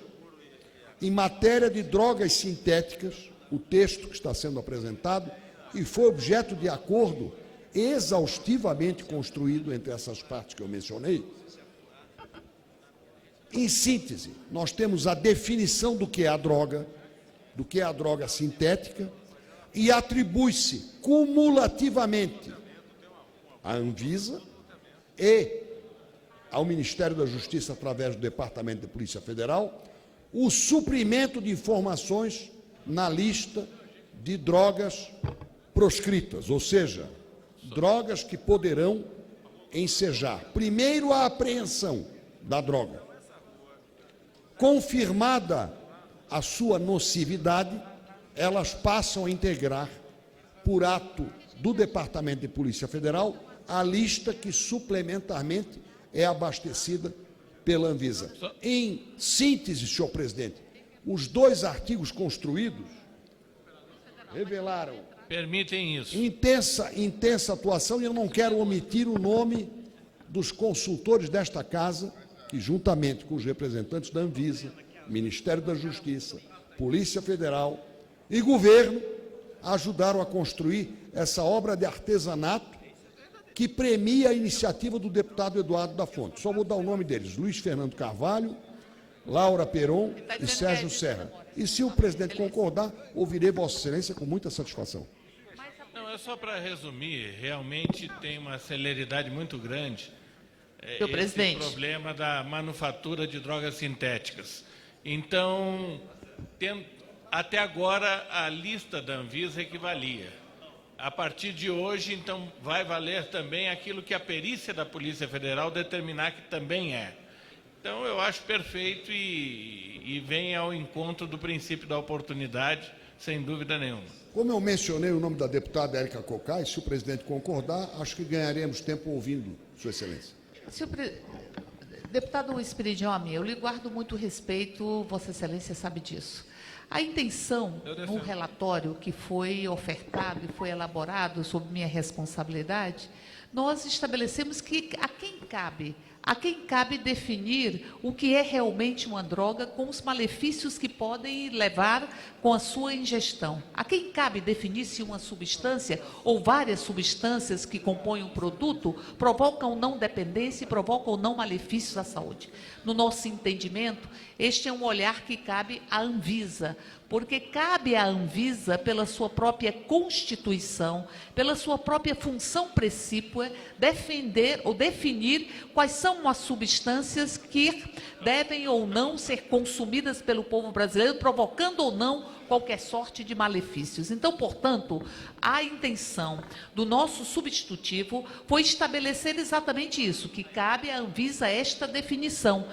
em matéria de drogas sintéticas, o texto que está sendo apresentado e foi objeto de acordo exaustivamente construído entre essas partes que eu mencionei. Em síntese, nós temos a definição do que é a droga sintética, e atribui-se cumulativamente à Anvisa e ao Ministério da Justiça, através do Departamento de Polícia Federal, o suprimento de informações na lista de drogas proscritas, ou seja, drogas que poderão ensejar. Primeiro, a apreensão da droga. Confirmada a sua nocividade, elas passam a integrar, por ato do Departamento de Polícia Federal, a lista que suplementarmente é abastecida pela Anvisa. Em síntese, senhor presidente, os 2 artigos construídos revelaram permitem isso. Intensa atuação, e eu não quero omitir o nome dos consultores desta casa, que juntamente com os representantes da Anvisa, Ministério da Justiça, Polícia Federal e Governo, ajudaram a construir essa obra de artesanato que premia a iniciativa do deputado Eduardo da Fonte. Só vou dar o nome deles: Luiz Fernando Carvalho, Laura Peron e Sérgio Serra. E se o presidente concordar, ouvirei Vossa Excelência com muita satisfação. Não, é só para resumir, realmente tem uma celeridade muito grande esse problema da manufatura de drogas sintéticas. Então, até agora, a lista da Anvisa equivalia. A partir de hoje, então, vai valer também aquilo que a perícia da Polícia Federal determinar que também é. Então, eu acho perfeito e vem ao encontro do princípio da oportunidade, sem dúvida nenhuma. Como eu mencionei o nome da deputada Érica Cocai, se o presidente concordar, acho que ganharemos tempo ouvindo, Sua Excelência. Deputado Esperidione, eu lhe guardo muito respeito, Vossa Excelência sabe disso. A intenção, no relatório que foi ofertado e foi elaborado sob minha responsabilidade, nós estabelecemos que a quem cabe definir o que é realmente uma droga com os malefícios que podem levar com a sua ingestão. A quem cabe definir se uma substância ou várias substâncias que compõem um produto provocam não dependência e provocam não malefícios à saúde. No nosso entendimento, este é um olhar que cabe à Anvisa, porque cabe à Anvisa, pela sua própria Constituição, pela sua própria função precípua, defender ou definir quais são as substâncias que devem ou não ser consumidas pelo povo brasileiro, provocando ou não qualquer sorte de malefícios. Então, portanto, a intenção do nosso substitutivo foi estabelecer exatamente isso, que cabe à Anvisa esta definição.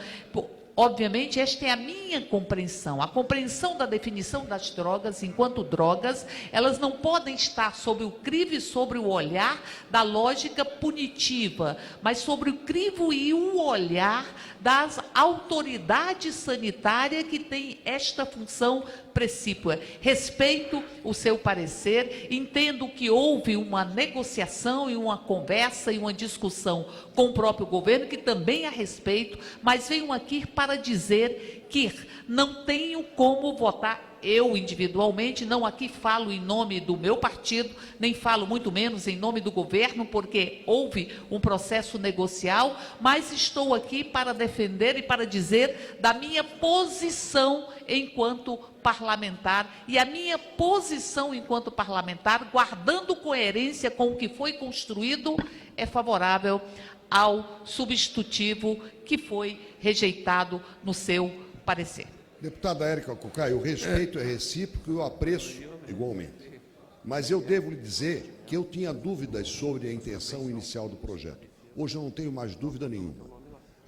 Obviamente, esta é a minha compreensão. A compreensão da definição das drogas, enquanto drogas, elas não podem estar sob o crivo e sobre o olhar da lógica punitiva, mas sobre o crivo e o olhar das autoridades sanitárias que têm esta função precípua. Respeito o seu parecer, entendo que houve uma negociação e uma conversa e uma discussão com o próprio governo, que também a respeito, mas venho aqui para dizer que não tenho como votar eu individualmente, não aqui falo em nome do meu partido, nem falo muito menos em nome do governo, porque houve um processo negocial, mas estou aqui para defender e para dizer da minha posição enquanto parlamentar, e a minha posição enquanto parlamentar, guardando coerência com o que foi construído, é favorável ao substitutivo que foi rejeitado no seu parecer. Deputada Érica Cocai, o respeito é recíproco e o apreço igualmente. Mas eu devo lhe dizer que eu tinha dúvidas sobre a intenção inicial do projeto. Hoje eu não tenho mais dúvida nenhuma.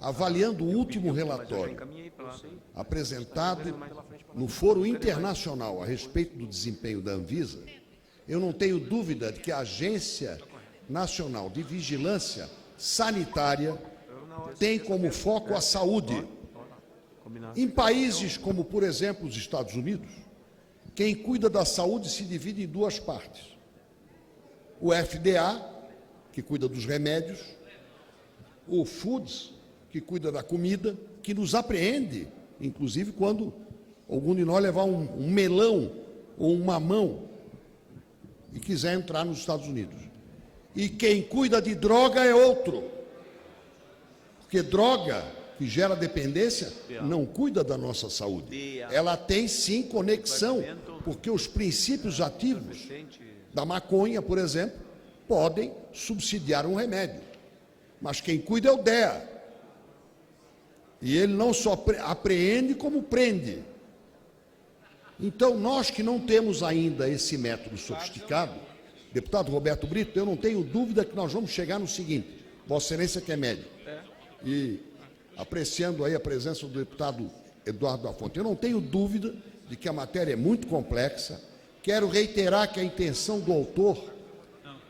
Avaliando o último relatório apresentado no Foro Internacional a respeito do desempenho da Anvisa, eu não tenho dúvida de que a Agência Nacional de Vigilância Sanitária tem como foco a saúde. Em países como, por exemplo, os Estados Unidos, quem cuida da saúde se divide em duas partes. O FDA, que cuida dos remédios, o Foods, que cuida da comida, que nos apreende, inclusive quando algum de nós levar um melão ou um mamão e quiser entrar nos Estados Unidos. E quem cuida de droga é outro, porque droga que gera dependência não cuida da nossa saúde. Ela tem sim conexão, porque os princípios ativos da maconha, por exemplo, podem subsidiar um remédio. Mas quem cuida é o DEA. E ele não só apreende, como prende. Então, nós que não temos ainda esse método sofisticado, deputado Roberto Brito, eu não tenho dúvida que nós vamos chegar no seguinte, Vossa Excelência que é médico, e apreciando aí a presença do deputado Eduardo da Fonte, eu não tenho dúvida de que a matéria é muito complexa. Quero reiterar que a intenção do autor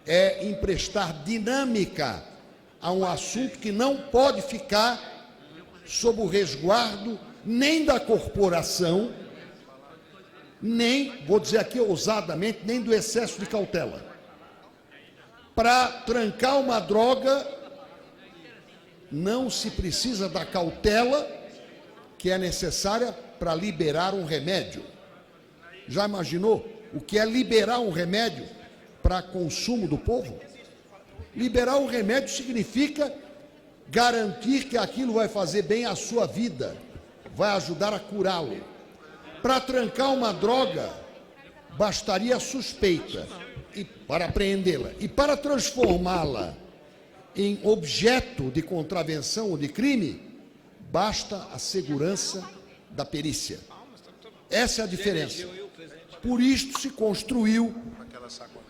é emprestar dinâmica a um assunto que não pode ficar sob o resguardo nem da corporação, nem, vou dizer aqui ousadamente, nem do excesso de cautela. Para trancar uma droga, não se precisa da cautela que é necessária para liberar um remédio. Já imaginou o que é liberar um remédio para consumo do povo? Liberar um remédio significa garantir que aquilo vai fazer bem à sua vida, vai ajudar a curá-lo. Para trancar uma droga, bastaria a suspeita para apreendê-la. E para transformá-la em objeto de contravenção ou de crime, basta a segurança da perícia. Essa é a diferença. Por isto se construiu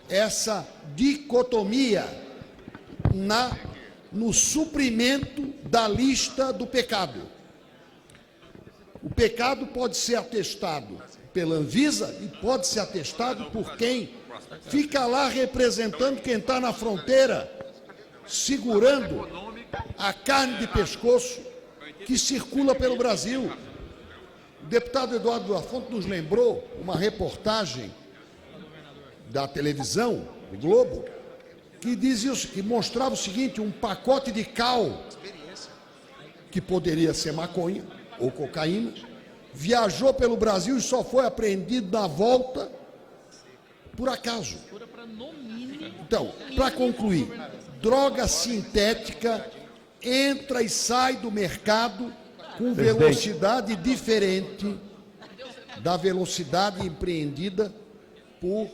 essa dicotomia no suprimento da lista do pecado. O pecado pode ser atestado pela Anvisa e pode ser atestado por quem fica lá representando quem está na fronteira, segurando a carne de pescoço que circula pelo Brasil. O deputado Eduardo da Fonte nos lembrou uma reportagem da televisão, do Globo, que mostrava o seguinte: um pacote de cal, que poderia ser maconha ou cocaína, viajou pelo Brasil e só foi apreendido na volta por acaso. Então, para concluir, droga sintética entra e sai do mercado com velocidade diferente da velocidade empreendida por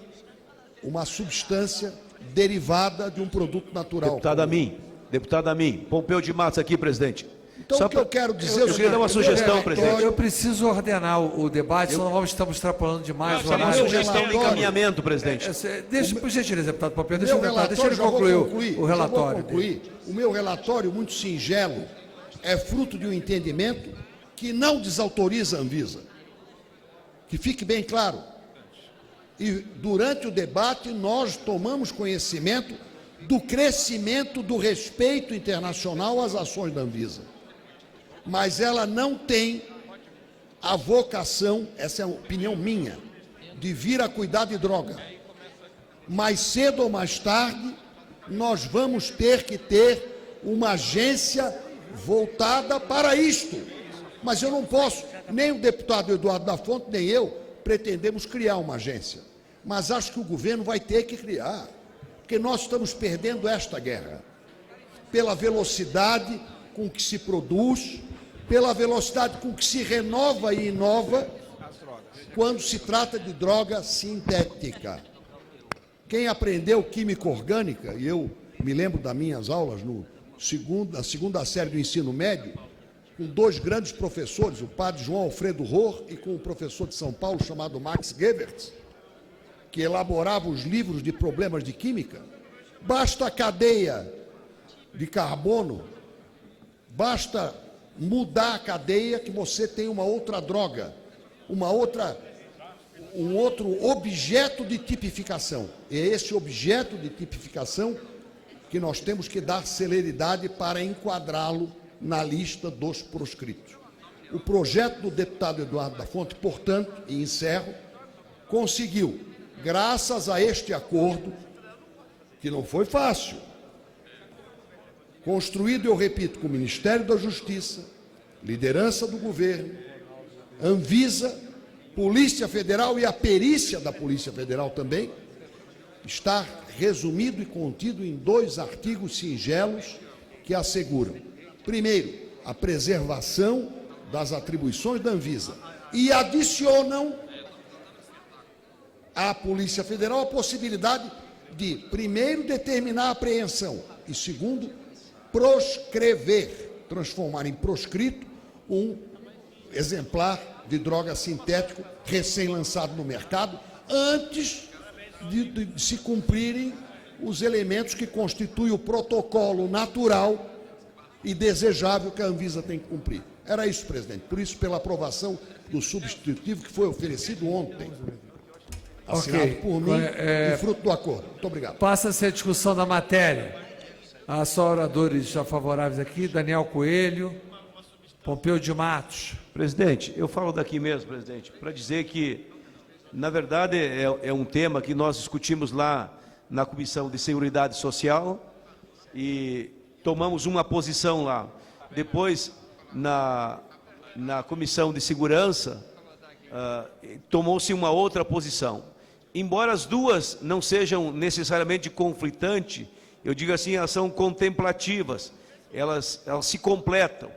uma substância derivada de um produto natural. Deputado Amin, Pompeu de Matos aqui, presidente. Então, o que eu quero dizer... Eu queria dar uma sugestão, presidente. Eu preciso ordenar o debate, senão nós estamos extrapolando demais o horário. Uma sugestão de encaminhamento, presidente. Deixa, por gentileza, deputado Pompeu, deixa ele concluir o relatório. O meu relatório, muito singelo, é fruto de um entendimento que não desautoriza a Anvisa. Que fique bem claro. E durante o debate nós tomamos conhecimento do crescimento do respeito internacional às ações da Anvisa. Mas ela não tem a vocação, essa é a opinião minha, de vir a cuidar de droga. Mais cedo ou mais tarde, nós vamos ter que ter uma agência voltada para isto. Mas eu não posso, nem o deputado Eduardo da Fonte, nem eu, pretendemos criar uma agência. Mas acho que o governo vai ter que criar, porque nós estamos perdendo esta guerra. Pela velocidade com que se produz, pela velocidade com que se renova e inova, quando se trata de droga sintética. Quem aprendeu química orgânica, e eu me lembro das minhas aulas na segunda série do ensino médio, com dois grandes professores, o padre João Alfredo Rohr e com um professor de São Paulo chamado Max Gewertz, que elaborava os livros de problemas de química. Basta a cadeia de carbono, basta mudar a cadeia que você tem uma outra droga, um outro objeto de tipificação. É esse objeto de tipificação que nós temos que dar celeridade para enquadrá-lo na lista dos proscritos. O projeto do deputado Eduardo da Fonte, portanto, e encerro, conseguiu, graças a este acordo, que não foi fácil, construído, eu repito, com o Ministério da Justiça, liderança do governo, Anvisa, Polícia Federal e a perícia da Polícia Federal também, está resumido e contido em 2 artigos singelos que asseguram, primeiro, a preservação das atribuições da Anvisa e adicionam à Polícia Federal a possibilidade de, primeiro, determinar a apreensão e, segundo, proscrever, transformar em proscrito um exemplar de droga sintético recém-lançado no mercado, antes de se cumprirem os elementos que constituem o protocolo natural e desejável que a Anvisa tem que cumprir. Era isso, presidente. Por isso, pela aprovação do substitutivo que foi oferecido ontem, assinado por mim e fruto do acordo. Muito obrigado. Passa-se a discussão da matéria. Há só oradores já favoráveis aqui. Daniel Coelho, Pompeu de Matos. Presidente, eu falo daqui mesmo, presidente, para dizer que, na verdade, é um tema que nós discutimos lá na Comissão de Seguridade Social e tomamos uma posição lá. Depois, na Comissão de Segurança, tomou-se uma outra posição. Embora as duas não sejam necessariamente conflitantes, eu digo assim, elas são contemplativas, elas se completam.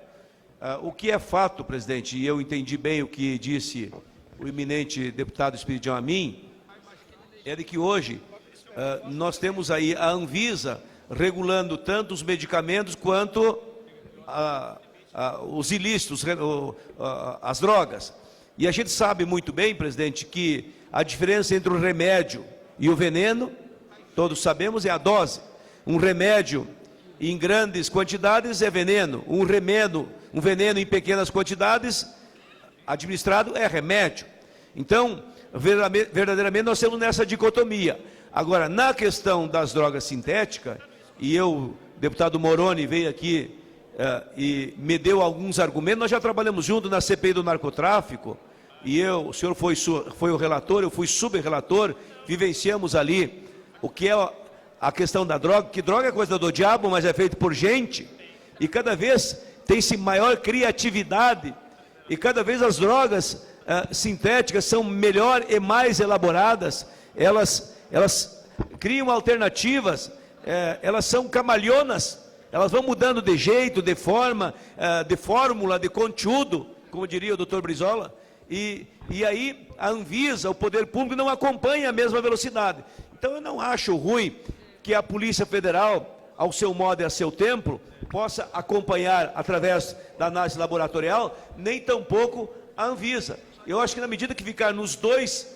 O que é fato, presidente, e eu entendi bem o que disse o eminente deputado Espiridião Amin, é de que hoje nós temos aí a Anvisa regulando tanto os medicamentos quanto os ilícitos, as drogas. E a gente sabe muito bem, presidente, que a diferença entre o remédio e o veneno, todos sabemos, é a dose. Um remédio em grandes quantidades é veneno, um veneno em pequenas quantidades administrado é remédio. Então, verdadeiramente nós temos nessa dicotomia. Agora, na questão das drogas sintéticas, e o deputado Moroni veio aqui e me deu alguns argumentos, nós já trabalhamos junto na CPI do narcotráfico, e o senhor foi o relator, eu fui subrelator, vivenciamos ali o que é a questão da droga, que droga é coisa do diabo, mas é feito por gente, e cada vez tem-se maior criatividade, e cada vez as drogas sintéticas são melhor e mais elaboradas, elas criam alternativas, elas são camaleonas, elas vão mudando de jeito, de forma, de fórmula, de conteúdo, como diria o doutor Brizola, e aí a Anvisa, o poder público, não acompanha a mesma velocidade. Então eu não acho ruim que a Polícia Federal, ao seu modo e a seu tempo, possa acompanhar através da análise laboratorial, nem tampouco a Anvisa. Eu acho que na medida que ficar nos dois,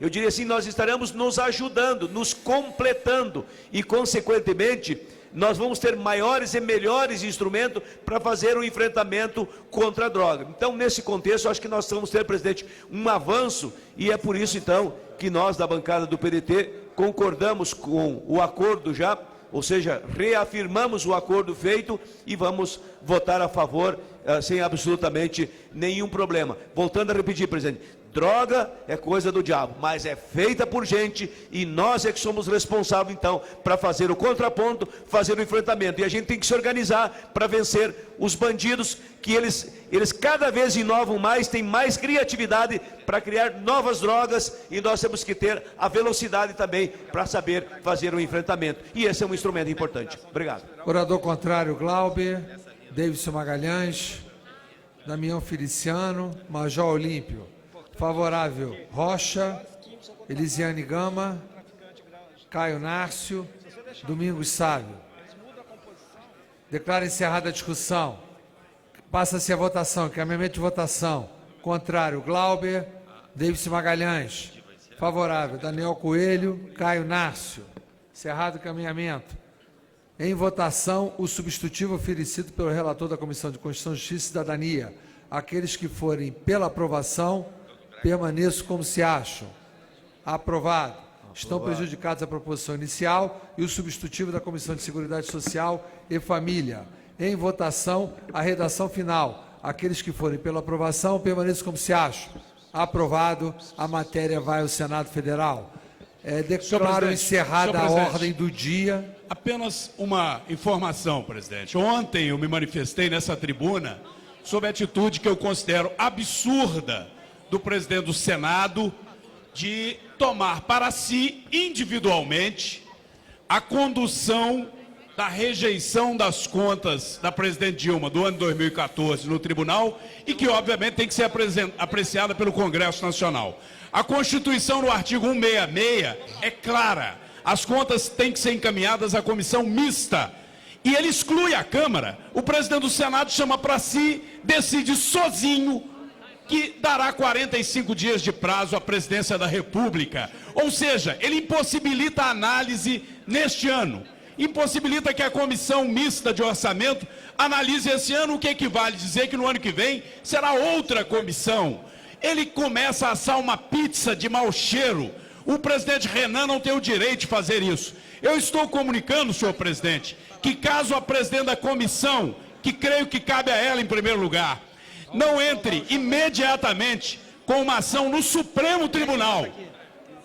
eu diria assim, nós estaremos nos ajudando, nos completando e, consequentemente, nós vamos ter maiores e melhores instrumentos para fazer o enfrentamento contra a droga. Então, nesse contexto, eu acho que nós vamos ter, presidente, um avanço, e é por isso, então, que nós, da bancada do PDT, concordamos com o acordo já, ou seja, reafirmamos o acordo feito e vamos votar a favor sem absolutamente nenhum problema. Voltando a repetir, presidente, droga é coisa do diabo, mas é feita por gente e nós é que somos responsáveis, então, para fazer o contraponto, fazer o enfrentamento. E a gente tem que se organizar para vencer os bandidos, que eles cada vez inovam mais, têm mais criatividade para criar novas drogas, e nós temos que ter a velocidade também para saber fazer o enfrentamento. E esse é um instrumento importante. Obrigado. Orador contrário, Glauber. Davidson Magalhães. Damião Feliciano. Major Olímpio. Favorável, Rocha, Elisiane Gama, Caio Nárcio, Domingos Sábio. Declaro encerrada a discussão. Passa-se a votação, encaminhamento de votação. Contrário, Glauber, Davidson Magalhães. Favorável, Daniel Coelho, Caio Nárcio. Encerrado o encaminhamento. Em votação, o substitutivo oferecido pelo relator da Comissão de Constituição, Justiça e Cidadania. Aqueles que forem pela aprovação, permaneçam como se acham. Aprovado. Estão prejudicados a proposição inicial e o substitutivo da Comissão de Seguridade Social e Família. Em votação, a redação final. Aqueles que forem pela aprovação, permaneçam como se acham. Aprovado. A matéria vai ao Senado Federal. Declaro encerrada a ordem do dia. Apenas uma informação, presidente. Ontem eu me manifestei nessa tribuna sobre a atitude que eu considero absurda do presidente do Senado de tomar para si, individualmente, a condução da rejeição das contas da presidente Dilma do ano 2014 no tribunal e que, obviamente, tem que ser apreciada pelo Congresso Nacional. A Constituição, no artigo 166, é clara. As contas têm que ser encaminhadas à comissão mista. e ele exclui a Câmara. O presidente do Senado chama para si, decide sozinho que dará 45 dias de prazo à presidência da República. Ou seja, ele impossibilita a análise neste ano. Impossibilita que a comissão mista de orçamento analise esse ano, o que equivale a dizer que no ano que vem será outra comissão. Ele começa a assar uma pizza de mau cheiro. O presidente Renan não tem o direito de fazer isso. Eu estou comunicando, senhor presidente, que caso a presidente da comissão, que creio que cabe a ela em primeiro lugar, não entre imediatamente com uma ação no Supremo Tribunal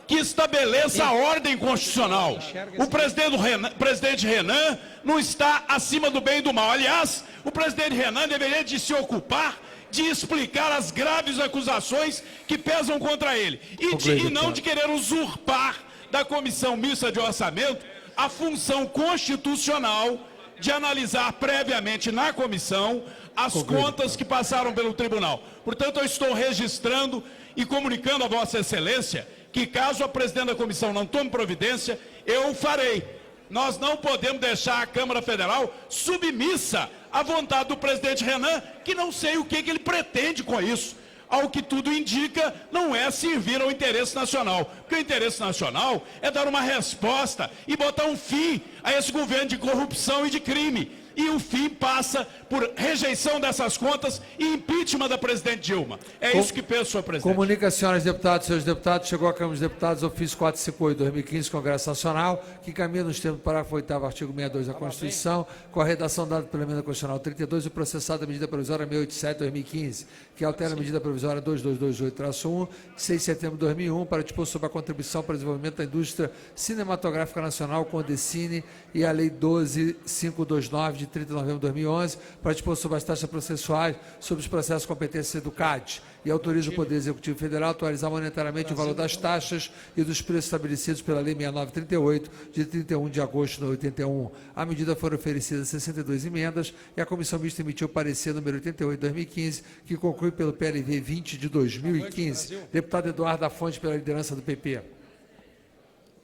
que estabeleça a ordem constitucional. O presidente Renan não está acima do bem e do mal. Aliás, o presidente Renan deveria de se ocupar de explicar as graves acusações que pesam contra ele e não de querer usurpar da Comissão Mista de Orçamento a função constitucional de analisar previamente na comissão as contas que passaram pelo tribunal. Portanto, eu estou registrando e comunicando a Vossa Excelência que, caso a presidente da comissão não tome providência, eu o farei. Nós não podemos deixar a Câmara Federal submissa à vontade do presidente Renan, que não sei o que ele pretende com isso. Ao que tudo indica, não é servir ao interesse nacional. Porque o interesse nacional é dar uma resposta e botar um fim a esse governo de corrupção e de crime. E o fim passa por rejeição dessas contas e impeachment da presidente Dilma. É isso que penso, senhor presidente. Comunica, senhoras deputadas e senhores deputados, chegou à Câmara dos Deputados ofício 458/2015, Congresso Nacional, que encaminha nos termos do parágrafo 8º, artigo 62 da Constituição, com a redação dada pela Emenda Constitucional 32 e processada a medida provisória 687/2015, que altera a medida provisória 2228-1, de 6 de setembro de 2001, para dispor sobre a contribuição para o desenvolvimento da indústria cinematográfica nacional, Condecine, e a Lei 12529, de 30 de novembro de 2011, para dispor sobre as taxas processuais sobre os processos de competência do CAD, e autoriza o Poder Executivo Federal a atualizar monetariamente o valor das taxas e dos preços estabelecidos pela Lei 6938, de 31 de agosto de 81. A medida foram oferecidas 62 emendas e a Comissão Mista emitiu o parecer número 88 de 2015, que conclui pelo PLV 20 de 2015. Deputado Eduardo da Fonte, pela liderança do PP.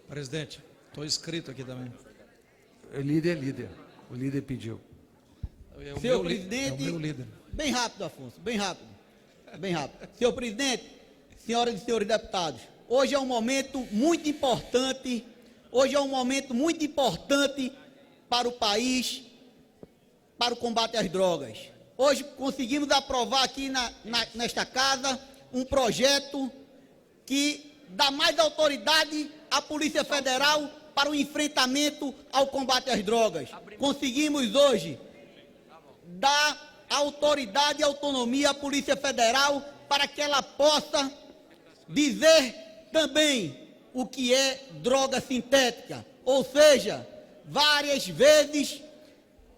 Presidente, estou inscrito aqui também. O líder pediu. Senhor presidente, bem rápido, Afonso, bem rápido. Senhor presidente, senhoras e senhores deputados, hoje é um momento muito importante, para o país, para o combate às drogas. Hoje conseguimos aprovar aqui nesta casa um projeto que dá mais autoridade à Polícia Federal para o enfrentamento ao combate às drogas. Conseguimos hoje dar autoridade e autonomia à Polícia Federal para que ela possa dizer também o que é droga sintética. Ou seja, várias vezes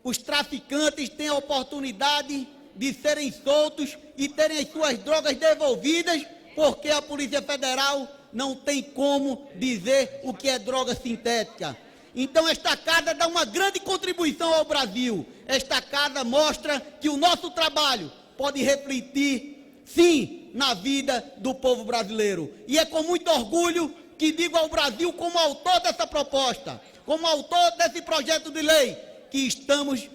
os traficantes têm a oportunidade de serem soltos e terem as suas drogas devolvidas, porque a Polícia Federal não tem como dizer o que é droga sintética. Então esta casa dá uma grande contribuição ao Brasil. Esta casa mostra que o nosso trabalho pode refletir, sim, na vida do povo brasileiro. E é com muito orgulho que digo ao Brasil, como autor dessa proposta, como autor desse projeto de lei, que estamos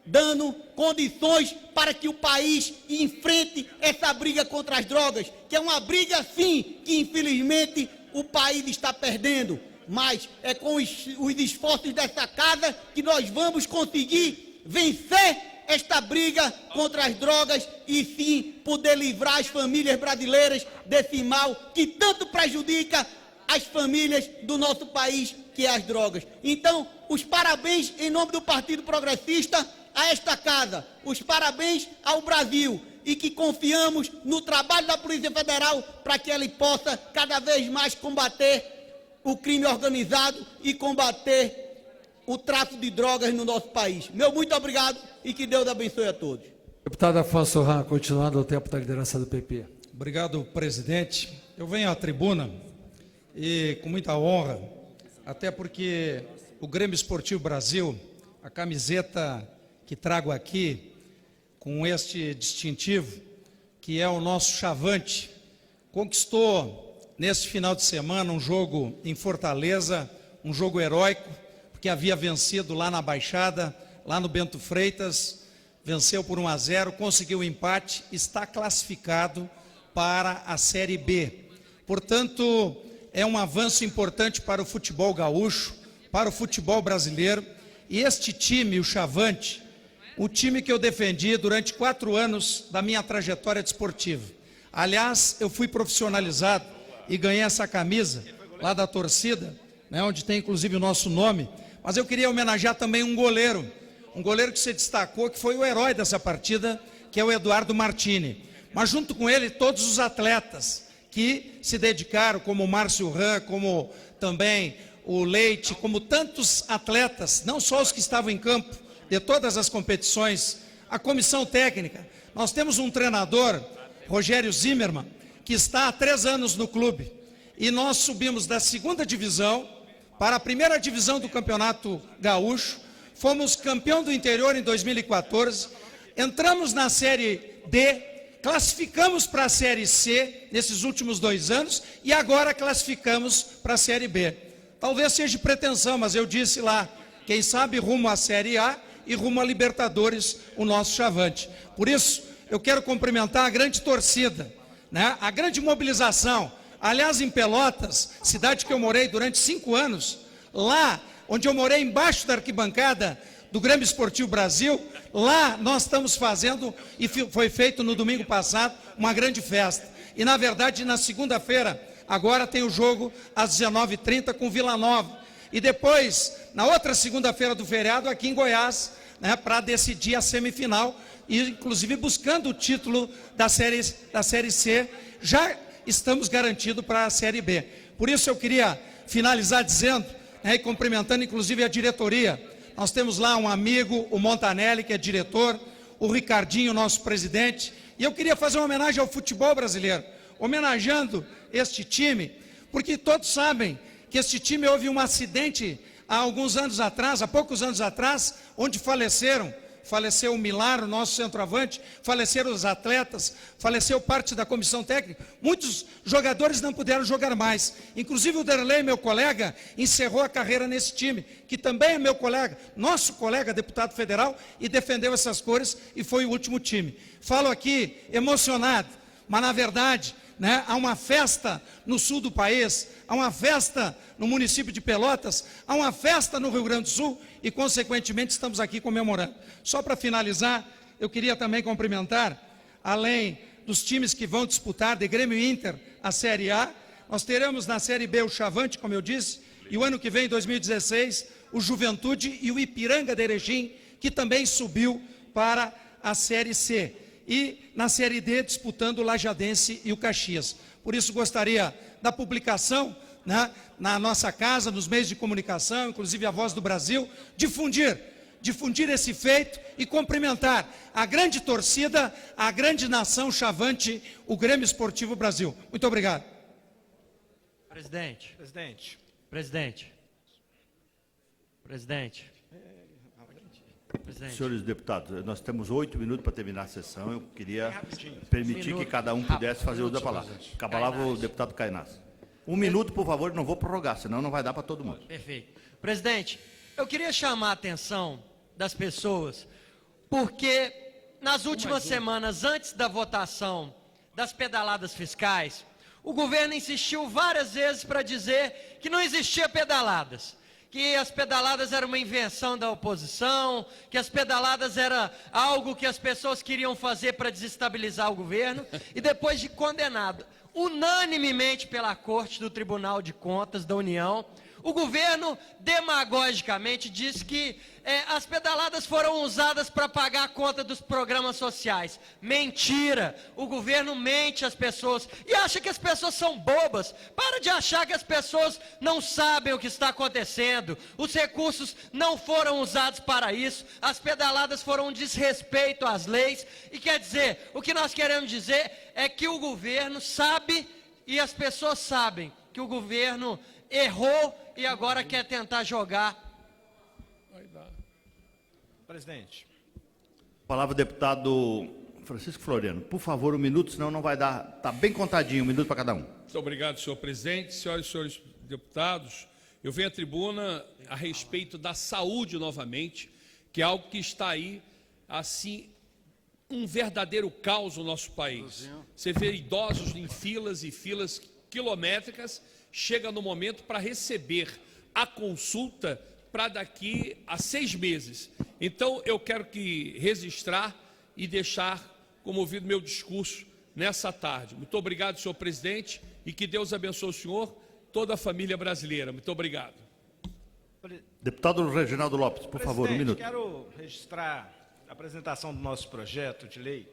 dando condições para que o país enfrente essa briga contra as drogas, que é uma briga, sim, que infelizmente o país está perdendo. Mas é com os esforços dessa casa que nós vamos conseguir vencer esta briga contra as drogas e sim poder livrar as famílias brasileiras desse mal que tanto prejudica as famílias do nosso país, que é as drogas. Então, os parabéns em nome do Partido Progressista a esta casa, os parabéns ao Brasil, e que confiamos no trabalho da Polícia Federal para que ele possa cada vez mais combater o crime organizado e combater o tráfico de drogas no nosso país. Meu muito obrigado e que Deus abençoe a todos. Deputado Afonso Ram, continuando o tempo da liderança do PP. Obrigado, presidente. Eu venho à tribuna e com muita honra, até porque o Grêmio Esportivo Brasil, a camiseta que trago aqui, com este distintivo, que é o nosso chavante, conquistou neste final de semana um jogo em Fortaleza, um jogo heróico, porque havia vencido lá na Baixada, lá no Bento Freitas, venceu por 1-0, conseguiu o empate, está classificado para a Série B. Portanto, é um avanço importante para o futebol gaúcho, para o futebol brasileiro. E este time, o Chavante, o time que eu defendi durante 4 anos da minha trajetória desportiva. Aliás, eu fui profissionalizado e ganhei essa camisa lá da torcida, né, onde tem inclusive o nosso nome. Mas eu queria homenagear também um goleiro que se destacou, que foi o herói dessa partida, que é o Eduardo Martini. Mas junto com ele, todos os atletas que se dedicaram, como o Márcio Ram, como também o Leite, como tantos atletas, não só os que estavam em campo, de todas as competições, a comissão técnica. Nós temos um treinador, Rogério Zimmermann, que está há 3 anos no clube. E nós subimos da 2ª divisão para a 1ª divisão do Campeonato Gaúcho, fomos campeão do interior em 2014, entramos na Série D, classificamos para a Série C nesses últimos 2 anos e agora classificamos para a Série B. Talvez seja pretensão, mas eu disse lá, quem sabe rumo à Série A e rumo a Libertadores, o nosso Chavante. Por isso, eu quero cumprimentar a grande torcida, né? A grande mobilização. Aliás, em Pelotas, cidade que eu morei durante 5 anos, lá onde eu morei embaixo da arquibancada do Grêmio Esportivo Brasil, lá nós estamos fazendo, e foi feito no domingo passado, uma grande festa. E na verdade, na segunda-feira, agora tem o jogo às 19h30 com Vila Nova. E depois, na outra segunda-feira do feriado, aqui em Goiás, né, para decidir a semifinal, e inclusive buscando o título da série C, já estamos garantidos para a Série B. Por isso eu queria finalizar dizendo, né, e cumprimentando inclusive a diretoria. Nós temos lá um amigo, o Montanelli, que é diretor, o Ricardinho, nosso presidente, e eu queria fazer uma homenagem ao futebol brasileiro, homenageando este time, porque todos sabem que este time houve um acidente há poucos anos atrás, onde faleceu o Milar, o nosso centroavante, faleceram os atletas, faleceu parte da comissão técnica, muitos jogadores não puderam jogar mais, inclusive o Derlei, meu colega, encerrou a carreira nesse time, que também é meu colega, nosso colega, deputado federal, e defendeu essas cores, e foi o último time. Falo aqui emocionado, mas na verdade, né, há uma festa no sul do país, há uma festa no município de Pelotas, há uma festa no Rio Grande do Sul e, consequentemente, estamos aqui comemorando. Só para finalizar, eu queria também cumprimentar, além dos times que vão disputar, de Grêmio e Inter, a Série A, nós teremos na Série B o Chavante, como eu disse, e o ano que vem, em 2016, o Juventude e o Ipiranga de Erechim, que também subiu para a Série C. E na Série D, disputando o Lajadense e o Caxias. Por isso, gostaria da publicação, né, na nossa casa, nos meios de comunicação, inclusive a Voz do Brasil, difundir esse feito e cumprimentar a grande torcida, a grande nação Chavante, o Grêmio Esportivo Brasil. Muito obrigado. Presidente. Senhores deputados, nós temos 8 minutos para terminar a sessão. Eu queria permitir que cada um pudesse fazer uso da palavra. Acabalava o deputado Cainás. 1 minuto, por favor, não vou prorrogar, senão não vai dar para todo mundo. Perfeito. Presidente, eu queria chamar a atenção das pessoas, porque nas últimas semanas, antes da votação das pedaladas fiscais, o governo insistiu várias vezes para dizer que não existia pedaladas, que as pedaladas eram uma invenção da oposição, que as pedaladas era algo que as pessoas queriam fazer para desestabilizar o governo, e depois de condenado unanimemente pela Corte do Tribunal de Contas da União, o governo demagogicamente diz que as pedaladas foram usadas para pagar a conta dos programas sociais. Mentira! O governo mente às pessoas e acha que as pessoas são bobas. Para de achar que as pessoas não sabem o que está acontecendo. Os recursos não foram usados para isso. As pedaladas foram um desrespeito às leis. E quer dizer, o que nós queremos dizer é que o governo sabe e as pessoas sabem que o governo errou e agora quer tentar jogar. Presidente. Palavra deputado Francisco Floriano. Por favor, 1 minuto, senão não vai dar. Está bem contadinho, 1 minuto para cada um. Muito obrigado, senhor presidente. Senhoras e senhores deputados, eu venho à tribuna a respeito da saúde novamente, que é algo que está aí, assim, um verdadeiro caos no nosso país. Você vê idosos em filas e filas quilométricas, chega no momento para receber a consulta para daqui a 6 meses. Então, eu quero registrar e deixar comovido meu discurso nessa tarde. Muito obrigado, senhor presidente, e que Deus abençoe o senhor, toda a família brasileira. Muito obrigado. Deputado Reginaldo Lopes, por favor, 1 minuto. Quero registrar a apresentação do nosso projeto de lei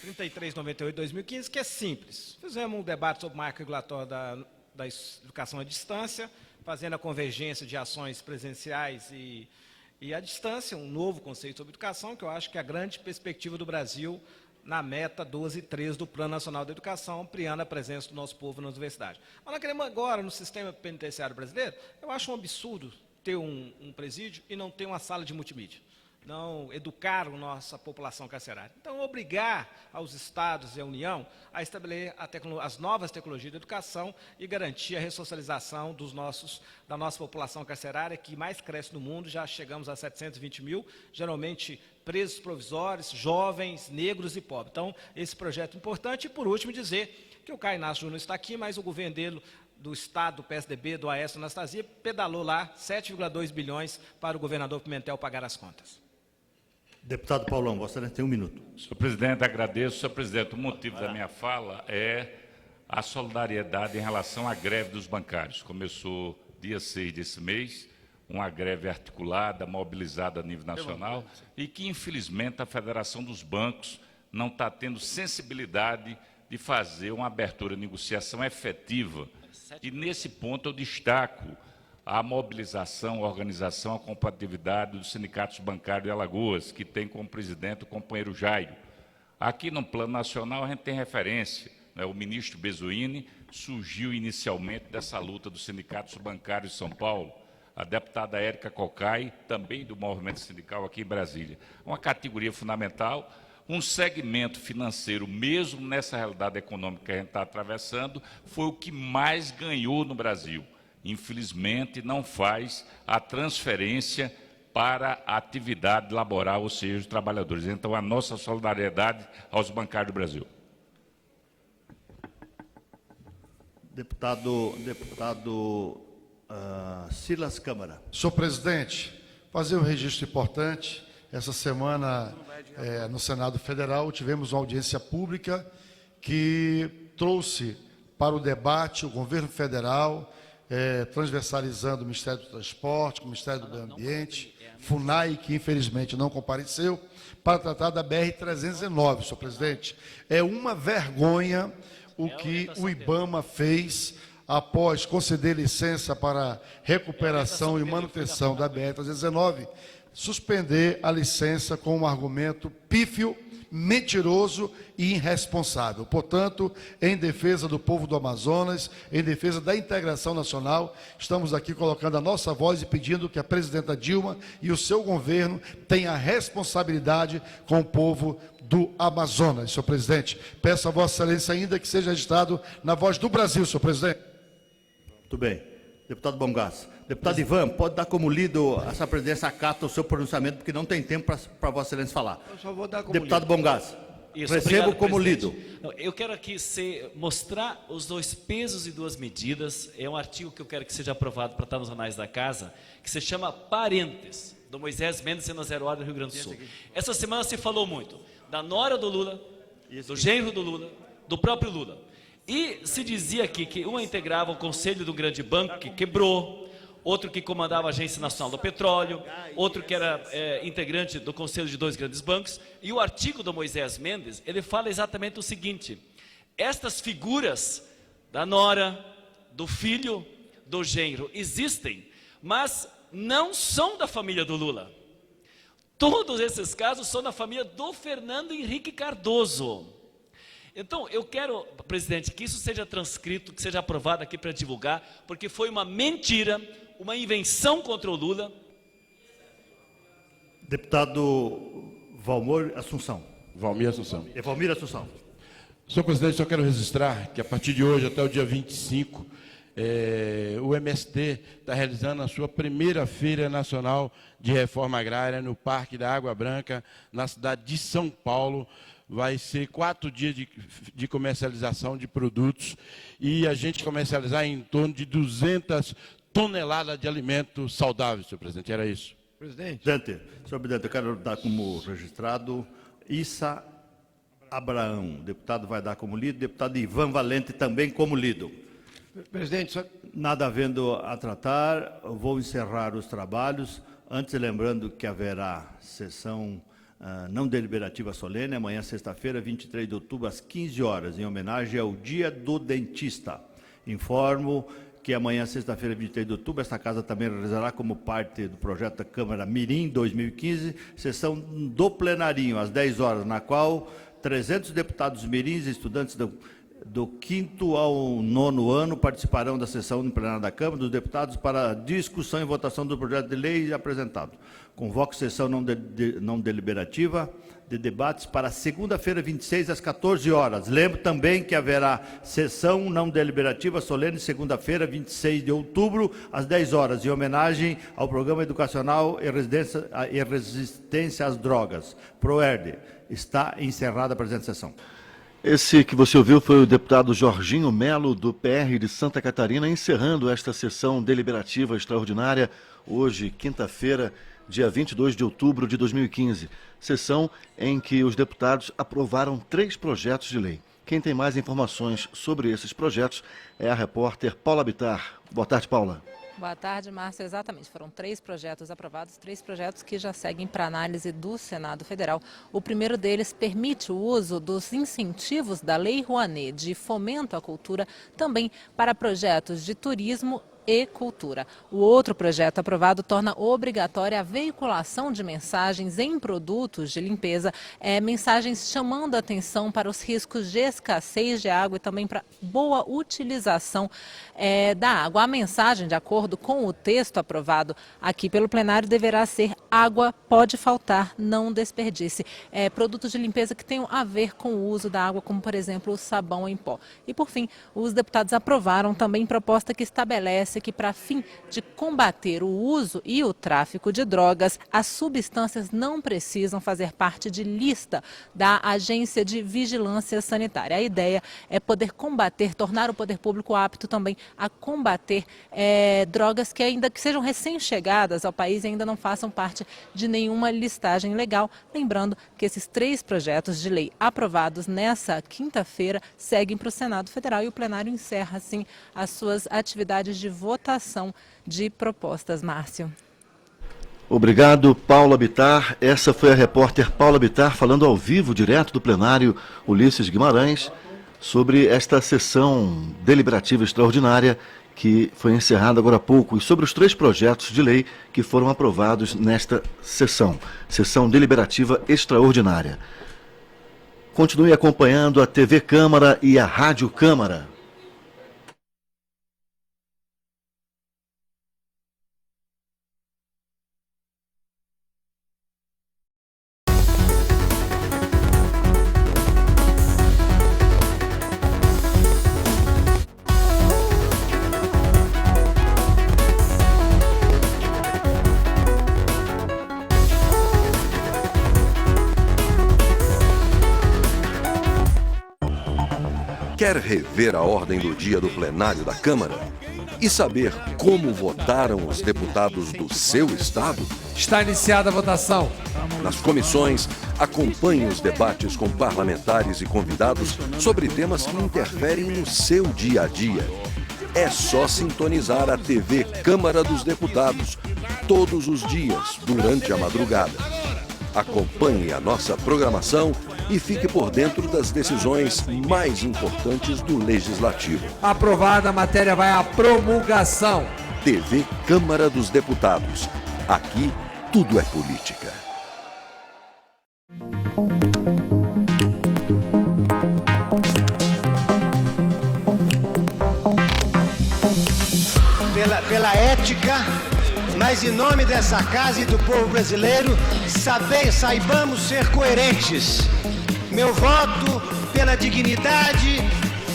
3398/2015, que é simples. Fizemos um debate sobre o marco regulatório da educação à distância, fazendo a convergência de ações presenciais e à distância, um novo conceito sobre educação, que eu acho que é a grande perspectiva do Brasil na meta 12 e 13 do Plano Nacional da Educação, ampliando a presença do nosso povo na universidade. Mas nós queremos agora, no sistema penitenciário brasileiro, eu acho um absurdo ter um presídio e não ter uma sala de multimídia. Não educar a nossa população carcerária. Então, obrigar aos estados e à União a estabelecer as novas tecnologias de educação e garantir a ressocialização da nossa população carcerária, que mais cresce no mundo, já chegamos a 720 mil, geralmente presos provisórios, jovens, negros e pobres. Então, esse projeto é importante. E, por último, dizer que o Caio Inácio Júnior está aqui, mas o governo dele, do Estado, do PSDB, do Aécio Anastasia, pedalou lá 7,2 bilhões para o governador Pimentel pagar as contas. Deputado Paulão, Vossa Excelência tem 1 minuto. Senhor presidente, agradeço. Senhor presidente, o motivo da minha fala é a solidariedade em relação à greve dos bancários. Começou dia 6 desse mês, uma greve articulada, mobilizada a nível nacional, e que, infelizmente, a Federação dos Bancos não está tendo sensibilidade de fazer uma abertura de negociação efetiva. E, nesse ponto, eu destaco a mobilização, a organização, a competitividade dos sindicatos bancários de Alagoas, que tem como presidente o companheiro Jairo. Aqui no plano nacional a gente tem referência, né? O ministro Bezoini surgiu inicialmente dessa luta dos sindicatos bancários de São Paulo, a deputada Érica Cocai, também do movimento sindical aqui em Brasília. Uma categoria fundamental, um segmento financeiro, mesmo nessa realidade econômica que a gente está atravessando, foi o que mais ganhou no Brasil. Infelizmente, não faz a transferência para a atividade laboral, ou seja, os trabalhadores. Então, a nossa solidariedade aos bancários do Brasil. Deputado Silas Câmara. Senhor presidente, fazer um registro importante. Essa semana, no Senado Federal, tivemos uma audiência pública que trouxe para o debate o governo federal, transversalizando o Ministério do Transporte, o Ministério do Meio Ambiente, FUNAI, que infelizmente não compareceu, para tratar da BR-319, senhor presidente. É uma vergonha o que o IBAMA fez após conceder licença para recuperação e manutenção da BR-319, suspender a licença com um argumento pífio, mentiroso e irresponsável. Portanto, em defesa do povo do Amazonas, em defesa da integração nacional, estamos aqui colocando a nossa voz e pedindo que a presidenta Dilma e o seu governo tenham a responsabilidade com o povo do Amazonas, senhor presidente. Peço a Vossa Excelência ainda que seja registrado na Voz do Brasil, senhor presidente. Muito bem. Deputado Bongás. Deputado Ivan, pode dar como lido essa presidência acata o seu pronunciamento, porque não tem tempo para Vossa Excelência falar. Eu só vou dar como Deputado lido. Bongás, Isso, recebo obrigado, como presidente. lido. Não, eu quero aqui mostrar os 2 pesos e 2 medidas. É um artigo que eu quero que seja aprovado para estar nos anais da casa, que se chama Parentes, do Moisés Mendes, na 0 Hora do Rio Grande do Sul. Essa semana se falou muito da nora do Lula, do genro do Lula, do próprio Lula. E se dizia aqui que uma integrava o conselho do grande banco que quebrou, outro que comandava a Agência Nacional do Petróleo, outro que era integrante do conselho de 2 grandes bancos. E o artigo do Moisés Mendes, ele fala exatamente o seguinte: estas figuras da nora, do filho, do genro existem, mas não são da família do Lula. Todos esses casos são da família do Fernando Henrique Cardoso. Então, eu quero, presidente, que isso seja transcrito, que seja aprovado aqui para divulgar, porque foi uma mentira, uma invenção contra o Lula. Deputado Valmir Assunção. Valmir Assunção. Valmir Assunção. Senhor presidente, só quero registrar que a partir de hoje até o dia 25, o MST está realizando a sua primeira Feira Nacional de Reforma Agrária no Parque da Água Branca, na cidade de São Paulo. Vai ser 4 dias de comercialização de produtos e a gente comercializar em torno de 200 toneladas de alimentos saudáveis, senhor presidente. Era isso. Presidente, senhor presidente, eu quero dar como registrado Issa Abraão. O deputado vai dar como lido, deputado Ivan Valente também como lido. Presidente, só... Nada havendo a tratar, eu vou encerrar os trabalhos. Antes, lembrando que haverá sessão não deliberativa solene, amanhã, sexta-feira, 23 de outubro, às 15 horas, em homenagem ao Dia do Dentista. Informo que amanhã, sexta-feira, 23 de outubro, esta casa também realizará, como parte do projeto da Câmara Mirim 2015, sessão do plenarinho, às 10 horas, na qual 300 deputados mirins e estudantes do 5º ao 9º ano participarão da sessão no plenário da Câmara dos Deputados para discussão e votação do projeto de lei apresentado. Convoco sessão não deliberativa de debates para segunda-feira, 26, às 14 horas. Lembro também que haverá sessão não deliberativa solene segunda-feira, 26 de outubro, às 10 horas, em homenagem ao Programa Educacional e Resistência às Drogas, PROERD. Está encerrada a presente sessão. Esse que você ouviu foi o deputado Jorginho Melo, do PR de Santa Catarina, encerrando esta sessão deliberativa extraordinária, hoje, quinta-feira, dia 22 de outubro de 2015. Sessão em que os deputados aprovaram 3 projetos de lei. Quem tem mais informações sobre esses projetos é a repórter Paula Bittar. Boa tarde, Paula. Boa tarde, Márcio. Exatamente, foram 3 projetos aprovados, 3 projetos que já seguem para análise do Senado Federal. O primeiro deles permite o uso dos incentivos da Lei Rouanet de fomento à cultura também para projetos de turismo e cultura. O outro projeto aprovado torna obrigatória a veiculação de mensagens em produtos de limpeza, mensagens chamando a atenção para os riscos de escassez de água e também para boa utilização da água. A mensagem, de acordo com o texto aprovado aqui pelo plenário, deverá ser: água pode faltar, não desperdice. Produtos de limpeza que tenham a ver com o uso da água, como por exemplo o sabão em pó. E por fim, os deputados aprovaram também proposta que estabelece que, para fim de combater o uso e o tráfico de drogas, as substâncias não precisam fazer parte de lista da Agência de Vigilância Sanitária. A ideia é poder combater, tornar o poder público apto também a combater drogas que ainda que sejam recém-chegadas ao país e ainda não façam parte de nenhuma listagem legal. Lembrando que esses 3 projetos de lei aprovados nessa quinta-feira seguem para o Senado Federal e o plenário encerra, assim, as suas atividades de votação de propostas. Márcio. Obrigado, Paula Bittar. Essa foi a repórter Paula Bittar falando ao vivo, direto do plenário Ulisses Guimarães, sobre esta sessão deliberativa extraordinária que foi encerrada agora há pouco e sobre os 3 projetos de lei que foram aprovados nesta sessão deliberativa extraordinária. Continue acompanhando a TV Câmara e a Rádio Câmara. Quer rever a ordem do dia do plenário da Câmara e saber como votaram os deputados do seu estado? Está iniciada a votação. Nas comissões, acompanhe os debates com parlamentares e convidados sobre temas que interferem no seu dia a dia. É só sintonizar a TV Câmara dos Deputados todos os dias durante a madrugada. Acompanhe a nossa programação e fique por dentro das decisões mais importantes do Legislativo. Aprovada, a matéria vai à promulgação. TV Câmara dos Deputados. Aqui, tudo é política. Pela ética, mas em nome dessa casa e do povo brasileiro, saibamos ser coerentes. Meu voto pela dignidade,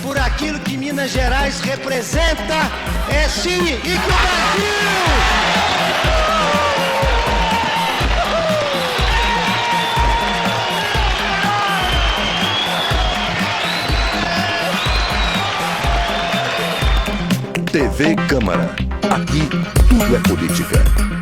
por aquilo que Minas Gerais representa, é sim, e que o TV Câmara. Aqui tudo é política.